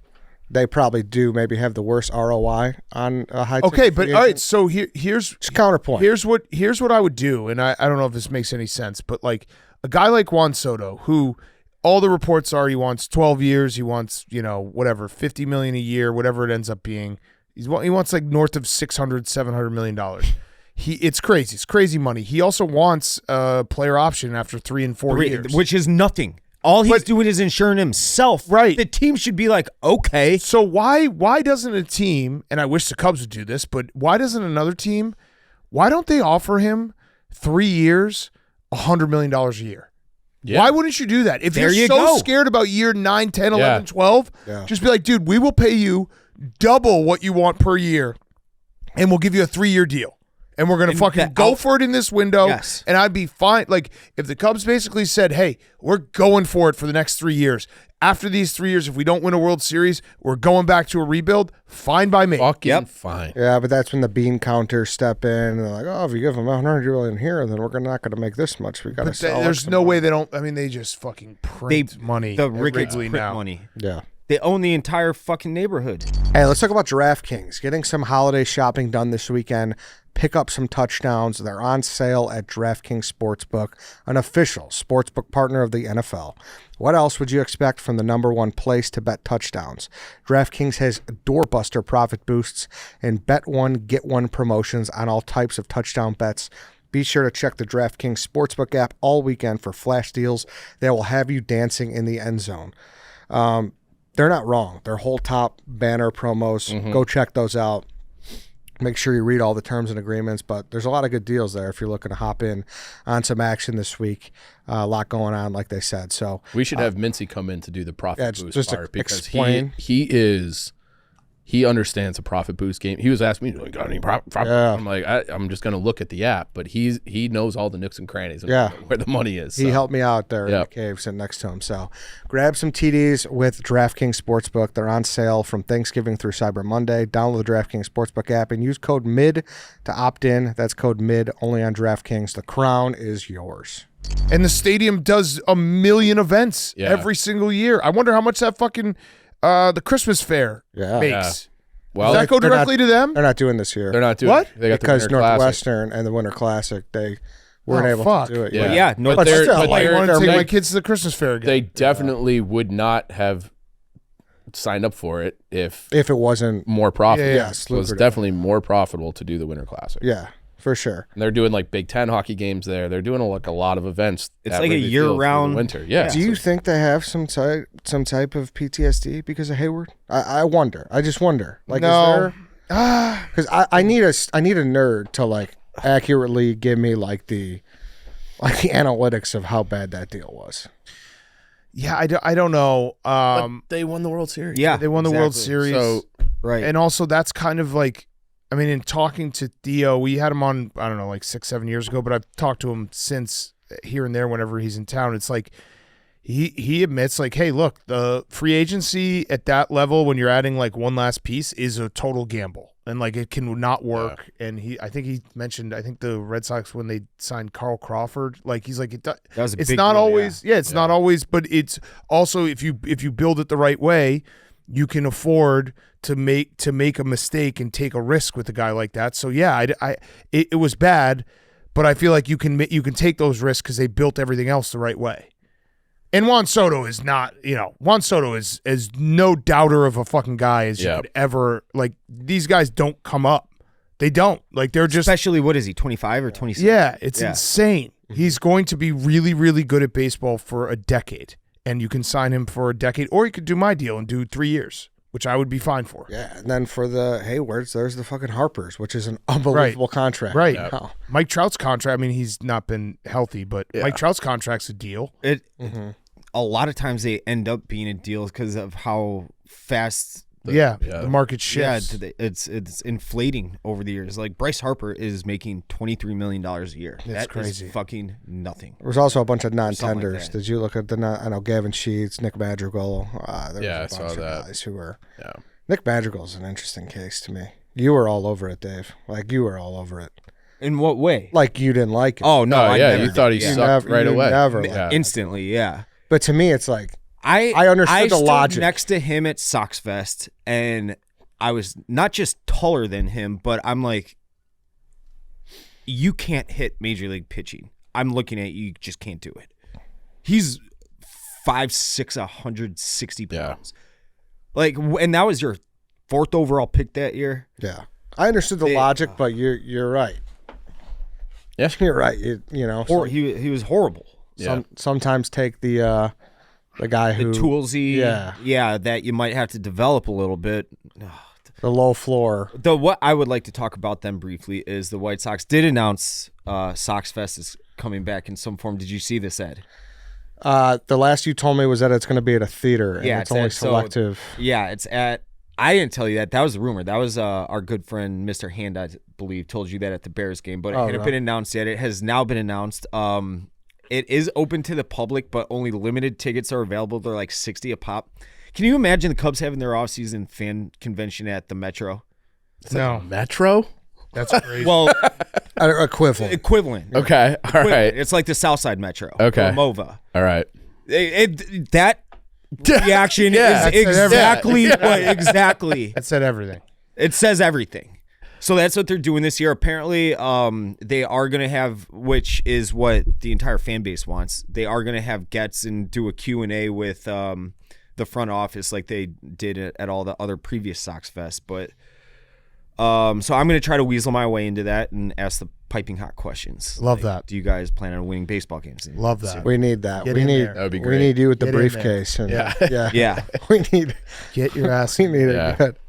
they probably do maybe have the worst ROI on a high. okay, ticket but free all right. agent. So here's Just counterpoint. Here's what I would do, and I don't know if this makes any sense, but like a guy like Juan Soto, who all the reports are he wants 12 years, he wants whatever, $50 million a year, whatever it ends up being. He wants like north of $600, $700 million. It's crazy. It's crazy money. He also wants a player option after 3 and 4 years, which is nothing. All he's doing is insuring himself. Right. The team should be like, okay. So why doesn't a team, and I wish the Cubs would do this, but why doesn't another team, why don't they offer him 3 years, $100 million a year? Yeah. Why wouldn't you do that? If you're so scared about year 9, 10, 11, 12, just be like, dude, we will pay you double what you want per year, and we'll give you a 3-year deal. And we're going to fucking go for it in this window. Yes. And I'd be fine. Like, if the Cubs basically said, hey, we're going for it for the next 3 years. After these 3 years, if we don't win a World Series, we're going back to a rebuild. Fine by me. Fucking fine. Yeah, but that's when the bean counters step in. And they're like, oh, if you give them $100 million here, then we're not going to make this much. We got to sell. There's no way they don't. I mean, they just fucking print money. The Wrigley now. Money. Yeah. They own the entire fucking neighborhood. Hey, let's talk about DraftKings. Getting some holiday shopping done this weekend. Pick up some touchdowns. They're on sale at DraftKings Sportsbook, an official sportsbook partner of the NFL. What else would you expect from the #1 place to bet touchdowns? DraftKings has doorbuster profit boosts and bet one, get one promotions on all types of touchdown bets. Be sure to check the DraftKings Sportsbook app all weekend for flash deals that will have you dancing in the end zone. They're not wrong. Their whole top banner promos, go check those out. Make sure you read all the terms and agreements, but there's a lot of good deals there if you're looking to hop in on some action this week. A lot going on, like they said. So we should have Mincy come in to do the profit boost just part because explain. he understands a profit boost game. He was asking me, "Do you got any profit?" Yeah. I'm like, I'm just going to look at the app, but he knows all the nooks and crannies and where the money is. He helped me out there in the cave sitting next to him. So grab some TDs with DraftKings Sportsbook. They're on sale from Thanksgiving through Cyber Monday. Download the DraftKings Sportsbook app and use code MID to opt in. That's code MID only on DraftKings. The crown is yours. And the stadium does a million events every single year. I wonder how much that fucking the Christmas fair makes. Yeah. Well, does that go directly to them? They're not doing this year. They're not doing what? They got because the Winter Northwestern and the Winter Classic, they weren't able to do it. Yeah, But I still, want to take my kids to the Christmas fair again. They definitely would not have signed up for it if it wasn't more profitable. Yes, it was definitely more profitable to do the Winter Classic. Yeah, for sure. And they're doing like Big Ten hockey games there. They're doing like a lot of events. It's like a year-round winter. Yeah. Do you think they have some type of PTSD because of Hayward? I wonder. I just wonder. Like, no. Is there? Because I need a nerd to like accurately give me like the analytics of how bad that deal was. Yeah, I don't know. But they won the World Series. Yeah, they won the World Series. So, right. And also that's kind of like, I mean, in talking to Theo, we had him on, I don't know, like 6-7 years ago, but I've talked to him since here and there whenever he's in town. It's like he admits like, hey, look, the free agency at that level when you're adding like one last piece is a total gamble. And like it can not work. Yeah. And I think he mentioned, I think the Red Sox when they signed Carl Crawford, like he's like that was a it's big not deal, always it's not always, but it's also if you build it the right way, you can afford to make a mistake and take a risk with a guy like that. So yeah, it was bad, but I feel like you can take those risks because they built everything else the right way. And Juan Soto is not, Juan Soto is no doubter of a fucking guy as you could ever. Like, these guys don't come up. They don't. Like, they're just. Especially, what is he, 25 or 26? Yeah, it's insane. He's going to be really, really good at baseball for a decade. And you can sign him for a decade. Or you could do my deal and do 3 years, which I would be fine for. Yeah, and then for the Haywards, there's the fucking Harpers, which is an unbelievable contract. Right. Yeah. Mike Trout's contract, I mean, he's not been healthy, but Mike Trout's contract's a deal. A lot of times they end up being a deal because of how fast the market shifts. Yeah, it's inflating over the years. Like Bryce Harper is making $23 million a year. That's crazy. Is fucking nothing. There was also a bunch of non-tenders. Like Did you look at I know Gavin Sheets, Nick Madrigal. There was a bunch of guys who were. Yeah. Nick Madrigal's an interesting case to me. You were all over it, Dave. Like you were all over it. In what way? Like you didn't like it. Oh no, you thought he sucked right away. Instantly, yeah. But to me, it's like I understood the logic. Next to him at Sox Fest, and I was not just taller than him, but I'm like, you can't hit major league pitching. I'm looking at you just can't do it. He's 5'6", 160 pounds. Like, and that was your 4th overall pick that year. Yeah, I understood the logic, but you're right. Yeah, you're right. You know, he was horrible. Sometimes take the guy who toolsy, that you might have to develop a little bit. The low floor. What I would like to talk about them briefly is the White Sox did announce Sox Fest is coming back in some form. Did you see this, Ed? The last you told me was that it's going to be at a theater. And it's only selective. It's at. I didn't tell you that. That was the rumor. That was our good friend Mr. Hand, I believe, told you that at the Bears game. But it hadn't been announced yet. It has now been announced. It is open to the public, but only limited tickets are available. They're like $60 a pop. Can you imagine the Cubs having their offseason fan convention at the Metro? No. Metro? That's crazy. Well, equivalent. Okay. All right. It's like the Southside Metro. Okay. Or MOVA. All right. That reaction is exactly exactly. That said everything. It says everything. So that's what they're doing this year. Apparently, they are going to have, which is what the entire fan base wants. They are going to have gets and do a Q&A with the front office like they did at all the other previous Sox Fest. But so I'm going to try to weasel my way into that and ask the piping hot questions. Love that. Do you guys plan on winning baseball games? Love that. We need that. That We would be great. need you with the Get in briefcase. And, Yeah. We need. Get your ass. We need it. Good.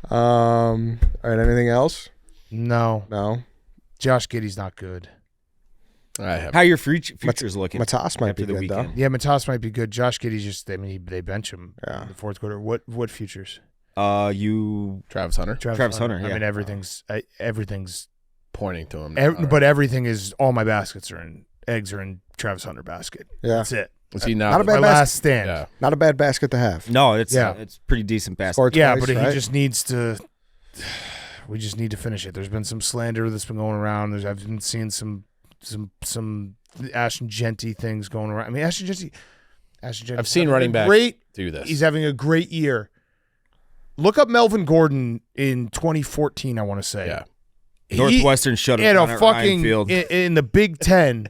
All right. Anything else? No. Josh Giddey's not good. How your futures looking? Matas might after be the good, weekend? though. Yeah, Matas might be good. Josh Giddey's just, they bench him in the fourth quarter. What futures? Travis Hunter. Travis Hunter, yeah. I mean, everything's Pointing to him. Now, but everything is, all my baskets are in, eggs are in Travis Hunter basket. Yeah. That's it. Was he Not a not? bad My last stand. Yeah. Not a bad basket to have. No, it's Yeah. it's pretty decent basket. Scored Yeah, twice, but right? he just needs to. We just need to finish it. There's been some slander that's been going around. I've been seeing some Ashton Genty things going around. I mean, Ashton Genty. I've seen running back do this. He's having a great year. Look up Melvin Gordon in 2014. I want to say. Yeah. Northwestern shut him in down a at Ryan fucking Field. in the Big Ten.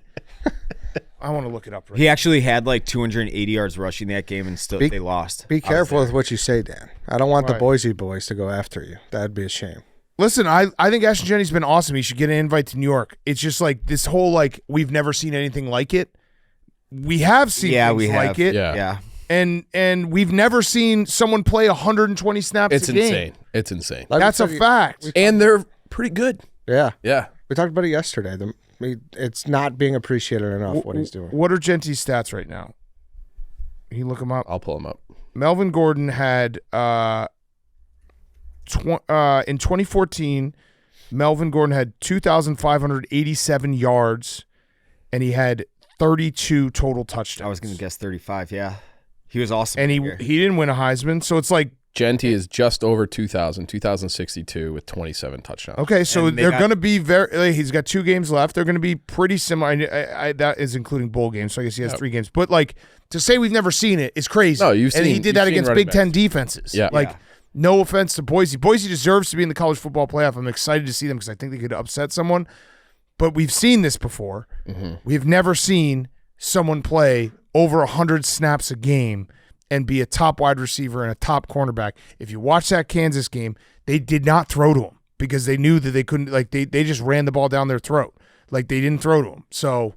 I want to look it up. Right He actually had like 280 yards rushing that game, and still they lost. Be careful with what you say, Dan. I don't want the Right. Boise boys to go after you. That'd be a shame. Listen, I think Ashton Genty's been awesome. He should get an invite to New York. It's just like this whole we've never seen anything like it. We have seen things like it. Yeah. And we've never seen someone play 120 snaps It's a game. insane. It's insane. Like That's we a said, fact. And they're pretty good. Yeah. Yeah. We talked about it yesterday. It's not being appreciated enough what he's doing. What are Genty's stats right now? Can you look them up? I'll pull him up. Melvin Gordon had in 2014, Melvin Gordon had 2,587 yards, and he had 32 total touchdowns. I was going to guess 35. Yeah, he was awesome. And he that year. didn't win a Heisman, so it's like Genty is just over 2,062 with 27 touchdowns. okay. So And they're going to be very. He's got 2 games left. They're going to be pretty similar. I that is including bowl games, so I guess he has 3 games. But to say we've never seen it is crazy. No, and he did that against Big Ten defenses. Yeah. No offense to Boise. Boise deserves to be in the college football playoff. I'm excited to see them because I think they could upset someone. But we've seen this before. Mm-hmm. We've never seen someone play over 100 snaps a game and be a top wide receiver and a top cornerback. If you watch that Kansas game, they did not throw to him because they knew that they couldn't. They just ran the ball down their throat. They didn't throw to him. So,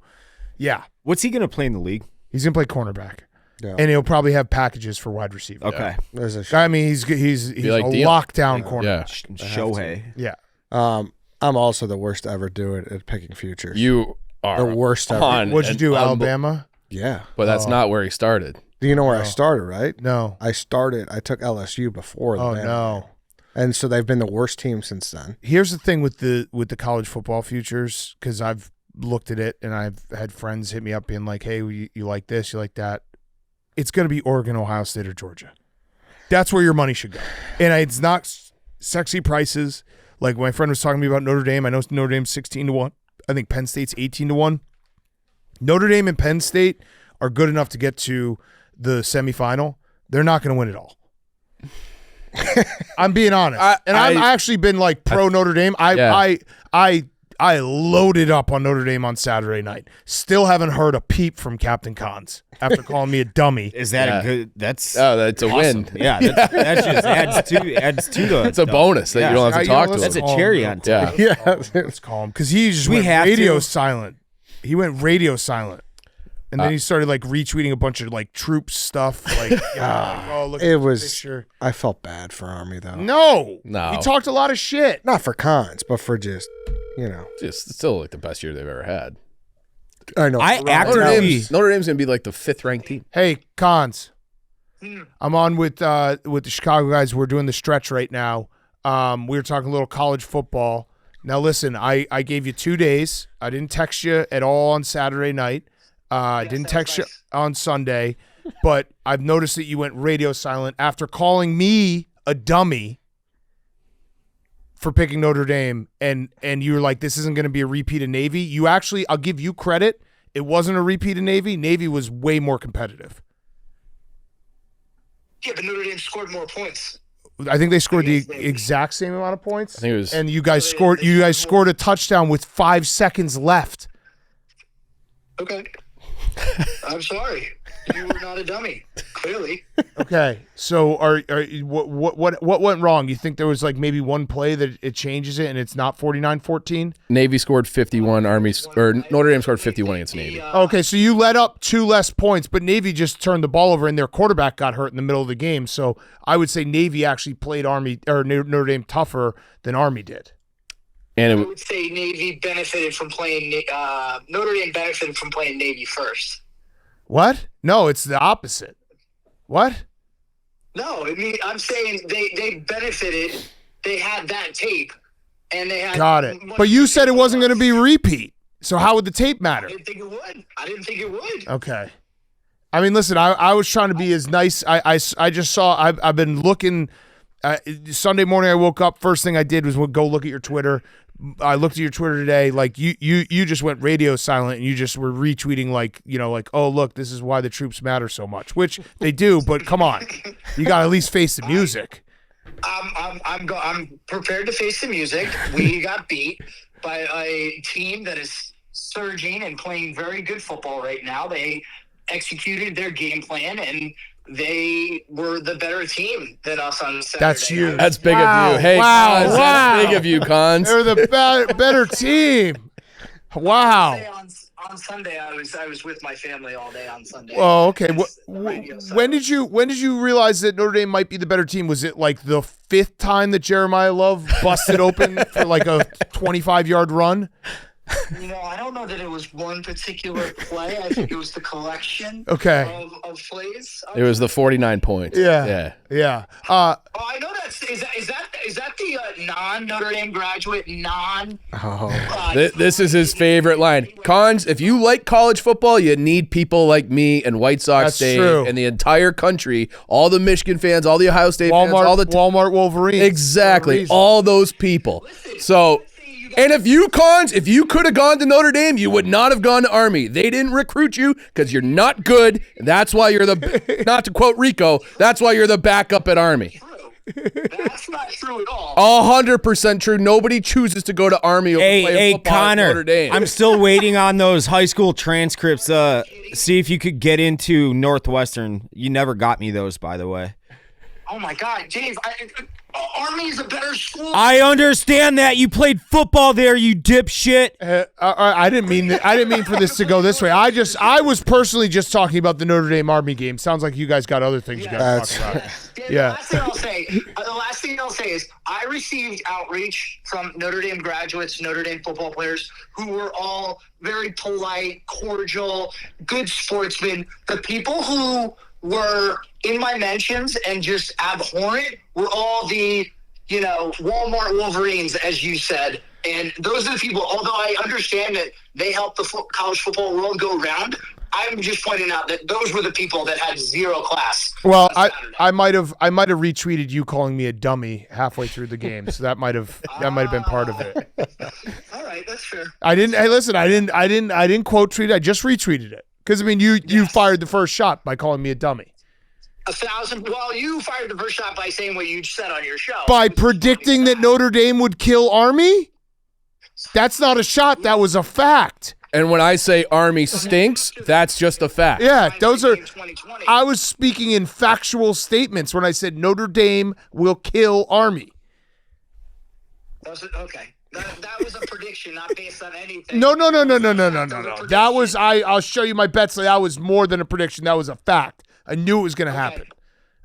yeah. What's he going to play in the league? He's going to play cornerback. Yeah. And he'll probably have packages for wide receiver. Okay. There's a I mean, he's like a Dion. lockdown corner. Yeah. Shohei. Yeah. I'm also the worst to ever do it at picking futures. You are The worst ever. on What'd you an do, unbe- Alabama? Yeah. But that's not where he started. Do you know where I started, right? No. I took LSU before the Oh, Bama. no. And so they've been the worst team since then. Here's the thing with the college football futures, because I've looked at it and I've had friends hit me up being like, hey, you like this, you like that. It's going to be Oregon, Ohio State, or Georgia. That's where your money should go. And it's not sexy prices. Like my friend was talking to me about Notre Dame. I know Notre Dame's 16-1. I think Penn State's 18-1. Notre Dame and Penn State are good enough to get to the semifinal. They're not going to win it all. I'm being honest. I've actually been pro Notre Dame. I I loaded up on Notre Dame on Saturday night. Still haven't heard a peep from Captain Cons after calling me a dummy. Is that a good? That's that's a awesome. win. Yeah, that just adds to the. It's a bonus that you don't have to talk to. That's him. a cherry on top. Yeah. Let's call him because he just went radio silent. He went radio silent. And then he started like retweeting a bunch of like troops stuff. Like, look It at was. this picture. I felt bad for Army though. No. No. He talked a lot of shit. Not for Cons, but for just Just still like the best year they've ever had. I know. Notre Dame's gonna be like the 5th ranked team. Hey, Cons. I'm on with the Chicago guys. We're doing the stretch right now. We were talking a little college football. Now listen, I gave you 2 days. I didn't text you at all on Saturday night. I didn't text you on Sunday, but I've noticed that you went radio silent after calling me a dummy for picking Notre Dame, and you were like, this isn't going to be a repeat of Navy. You actually, I'll give you credit. It wasn't a repeat of Navy. Navy was way more competitive. Yeah, but Notre Dame scored more points. I think they scored the exact same amount of points. I think it was, and you guys scored a touchdown with 5 seconds left. Okay. I'm sorry. You were not a dummy, clearly. Okay, so what went wrong? You think there was like maybe one play that it changes it and it's not 49-14? Navy scored 51. Notre Dame scored 51 against Navy. Okay, so you let up 2 less points, but Navy just turned the ball over and their quarterback got hurt in the middle of the game. So I would say Navy actually played Notre Dame tougher than Army did. And I would say Navy benefited from playing Notre Dame benefited from playing Navy first. What? No, it's the opposite. What? No, I mean I'm saying they benefited. They had that tape, and they had. Got it. But you said it wasn't going to be a repeat. So how would the tape matter? I didn't think it would. Okay. I mean, listen, I was trying to be as nice. I just saw. I've been looking. Sunday morning, I woke up. First thing I did was go look at your Twitter. I looked at your Twitter today. Like you just went radio silent, and you just were retweeting like oh look, this is why the troops matter so much, which they do. But come on, you got to at least face the music. I'm prepared to face the music. We got beat by a team that is surging and playing very good football right now. They executed their game plan and they were the better team than us on Saturday. That's you. That's big of you. Hey, Cons, that's big of you, Cons. They're the better team. Wow. On Sunday, I was with my family all day on Sunday. Oh, okay. When did you realize that Notre Dame might be the better team? Was it like the 5th time that Jeremiah Love busted open for like a 25-yard run? I don't know that it was one particular play. I think it was the collection of plays. It was the 49 points. Yeah. I know that. Is that the non-Notre Dame graduate, this is his favorite line. Cons, if you like college football, you need people like me and White Sox Day and the entire country, all the Michigan fans, all the Ohio State fans, all the Walmart Wolverines. Exactly. All those people. And if you could have gone to Notre Dame, you would not have gone to Army. They didn't recruit you because you're not good. And that's why you're not to quote Rico, that's why you're the backup at Army. That's not true at all. 100% true. Nobody chooses to go to Army over playing football Connor, at Notre Dame. I'm still waiting on those high school transcripts. See if you could get into Northwestern. You never got me those, by the way. Oh my God, Dave! Army is a better school. I understand that you played football there, you dipshit. I didn't mean for this to go this way. I was personally just talking about the Notre Dame Army game. Sounds like you guys got other things you got to talk about. Yeah. The last thing I'll say is I received outreach from Notre Dame graduates, Notre Dame football players who were all very polite, cordial, good sportsmen. The people who were in my mentions and just abhorrent were all the, Walmart Wolverines, as you said. And those are the people, although I understand that they help the college football world go round, I'm just pointing out that those were the people that had zero class. Well, I might have retweeted you calling me a dummy halfway through the game, so that might have been part of it. All right, that's fair. I didn't quote tweet it. I just retweeted it. Because, you fired the first shot by calling me a dummy. 1,000. Well, you fired the first shot by saying what you said on your show. By predicting that Notre Dame would kill Army? That's not a shot. That was a fact. And when I say Army stinks, that's just a fact. Yeah, those are. I was speaking in factual statements when I said Notre Dame will kill Army. Okay. That was a prediction, not based on anything. No. That was I'll show you my bets. That was more than a prediction. That was a fact. I knew it was going to happen.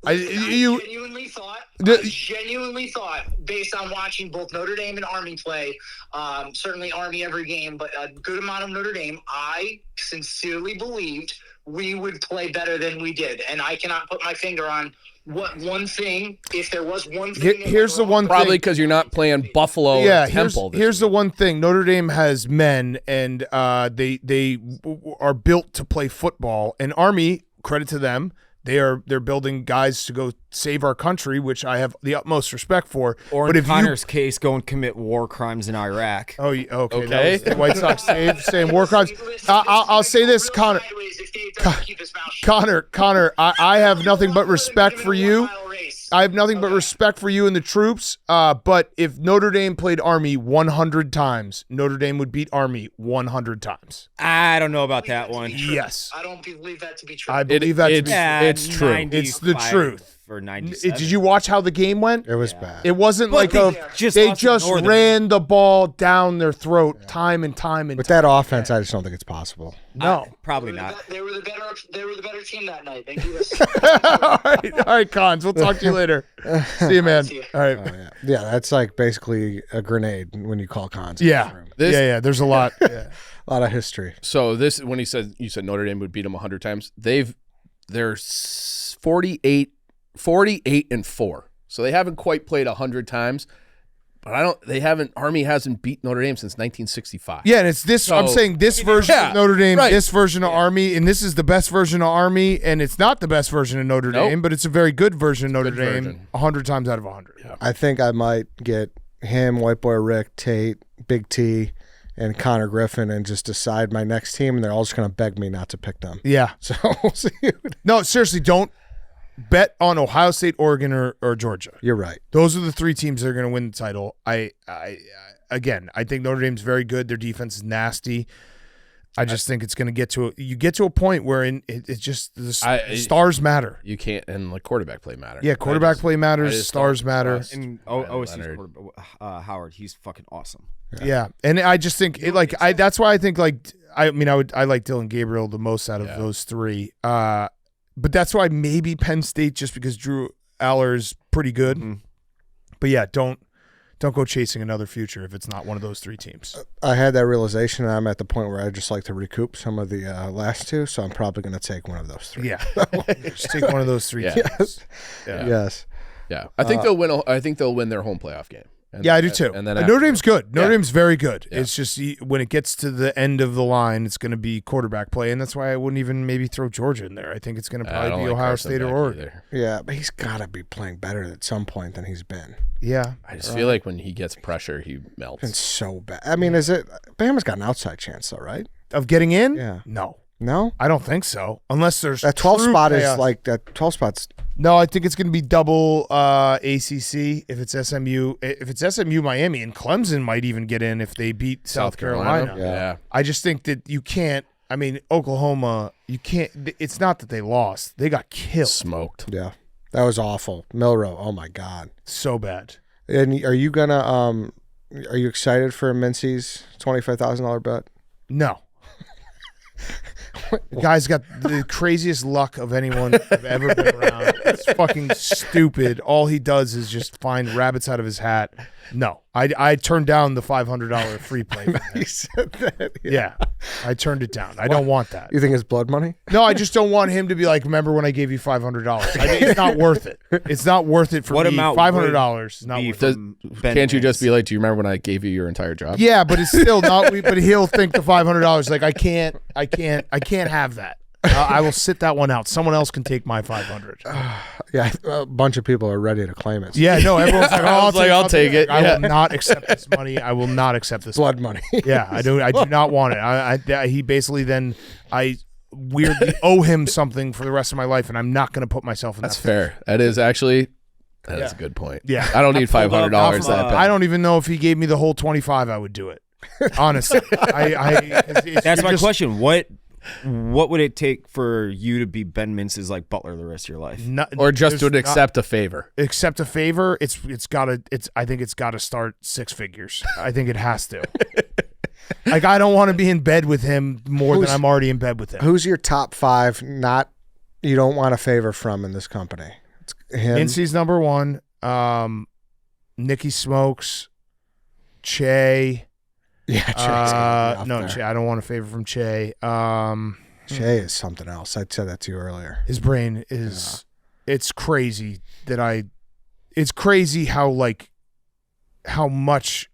I genuinely thought, based on watching both Notre Dame and Army play, certainly Army every game, but a good amount of Notre Dame, I sincerely believed we would play better than we did. And I cannot put my finger on what one thing, if there was one thing. Here's the one thing. Probably because you're not playing Buffalo or Temple. Here's the one thing. Notre Dame has men, and they are built to play football. And Army, credit to them, they're building guys to go save our country, which I have the utmost respect for. Or in Connor's case, go and commit war crimes in Iraq. Oh, okay. That was the White Sox saying war crimes. I'll say this, Connor. Connor, I have nothing but respect for you. I have nothing but respect for you and the troops. But if Notre Dame played Army 100 times, Notre Dame would beat Army 100 times. I don't know about that one. Yes. I don't believe that to be true. I believe that to be true. It's true. It's the truth. For 97. Did you watch how the game went? It was bad. It wasn't But like they just ran the ball down their throat time and time and With that offense, I just don't think it's possible. No. Probably not. They were the better team that night. Thank you. All right, Cons. We'll talk to you later. See you, man. All right. Yeah, that's like basically a grenade when you call Cons. Yeah. There's a lot. A lot of history. So this, when you said Notre Dame would beat them 100 times, they're 48 and 4. So they haven't quite played 100 times, but Army hasn't beat Notre Dame since 1965. Yeah, and it's this. So, I'm saying this version of Notre Dame, this version of Army, and this is the best version of Army, and it's not the best version of Notre Dame, but it's a very good version of Notre Dame. 100 times out of 100. Yeah. I think I might get him, White Boy Rick, Tate, Big T, and Connor Griffin, and just decide my next team, and they're all just going to beg me not to pick them. Yeah. So we'll see. No, seriously, don't bet on Ohio State, Oregon, or Georgia. You're right. Those are the three teams that are going to win the title. I think Notre Dame's very good. Their defense is nasty. I just think it's going to get to a point where it's just the stars matter. You can't, and like quarterback play matters. Yeah, quarterback play matters. Stars matter. And OSU's quarterback, Howard, he's fucking awesome. Yeah, and I just think that's why I think I like Dylan Gabriel the most out of those three. But that's why maybe Penn State, just because Drew Aller's pretty good. Mm-hmm. But yeah, don't go chasing another future if it's not one of those three teams. I had that realization, and I'm at the point where I just like to recoup some of the last two, so I'm probably going to take one of those three. Yeah, just take one of those three teams. Yes. Yeah, I think they'll win. I think they'll win their home playoff game. I do too. And then Notre Dame's good. Notre Dame's very good. Yeah. It's just when it gets to the end of the line, it's going to be quarterback play, and that's why I wouldn't even maybe throw Georgia in there. I think it's going to probably be Ohio State or Oregon. Yeah, but he's got to be playing better at some point than he's been. Yeah. I just feel like when he gets pressure, he melts. It's so bad. I mean, Bama's got an outside chance, though, right? Of getting in? Yeah. No, I don't think so. Unless there's that 12 spot chaos. is like that 12 spot's. No, I think it's going to be double ACC if it's SMU. If it's SMU, Miami, and Clemson might even get in if they beat South Carolina. Yeah. I just think that you can't. I mean, Oklahoma, you can't. It's not that they lost; they got killed, smoked. Yeah, that was awful. Milroe, oh my god, so bad. And are you gonna? Are you excited for Mincy's $25,000 bet? No. The guy's got the craziest luck of anyone I've ever been around. It's fucking stupid. All he does is just find rabbits out of his hat. No, I turned down the $500 free play. You said that. Yeah, I turned it down. I don't want that. You think it's blood money? No, I just don't want him to be like, remember when I gave you $500? It's not worth it. It's not worth it for me. $500 is not worth it. Can't you just be like, do you remember when I gave you your entire job? Yeah, but it's still not. But he'll think the $500. Like I can't have that. I will sit that one out. Someone else can take my 500. Yeah, a bunch of people are ready to claim it. Yeah, no, everyone's like, I'll take it. I will not accept this money. I will not accept this blood money. Yeah, I do not want it. He basically then I weirdly owe him something for the rest of my life, and I'm not going to put myself in that. That's fair. That is actually. That's a good point. Yeah, I don't need $500. I don't even know if he gave me the whole 25, I would do it. Honestly, That's my question. What would it take for you to be Ben Mintz's like butler the rest of your life? Or just to accept a favor? Accept a favor. I think it's gotta start 6 figures. I think it has to. Like, I don't want to be in bed with him more than I'm already in bed with him. Who's your top 5 you don't want a favor from in this company? It's him. Mincy's number 1. Nicky Smokes. Che. Yeah, Che's no, Che. I don't want a favor from Che. Che is something else. I said that to you earlier. His brain is. Yeah. It's crazy It's crazy how much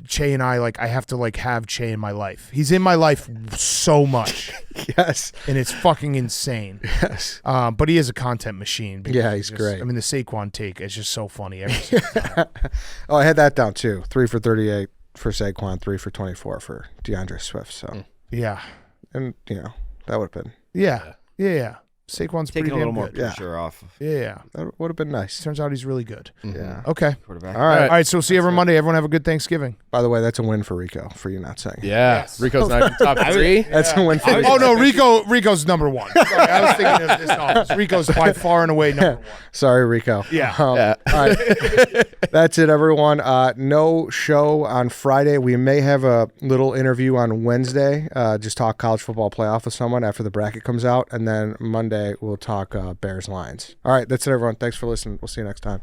Che and I have to have Che in my life. He's in my life so much. Yes. And it's fucking insane. Yes. But he is a content machine. Yeah, he's great. I mean, the Saquon take is just so funny every single time. Oh, I had that down too. 3 for 38 for Saquon, 3 for 24 for DeAndre Swift. So yeah. And that would have been Yeah. Saquon's taking pretty a little damn more good. pressure off. Yeah. that would have been nice. Turns out he's really good. Yeah. Okay. Quarterback. All right. All right. So we'll see you every Monday. Everyone have a good Thanksgiving. By the way, that's a win for Rico for you not saying. Yeah. Rico's not even top 3. That's a win for you. Oh no, Rico's number 1. Sorry, I was thinking of this office. Rico's by far and away number 1. Sorry, Rico. Yeah. All right. That's it, everyone. No show on Friday. We may have a little interview on Wednesday. Just talk college football playoff with someone after the bracket comes out, and then Monday we'll talk Bears Lions. All right, that's it, everyone. Thanks for listening. We'll see you next time.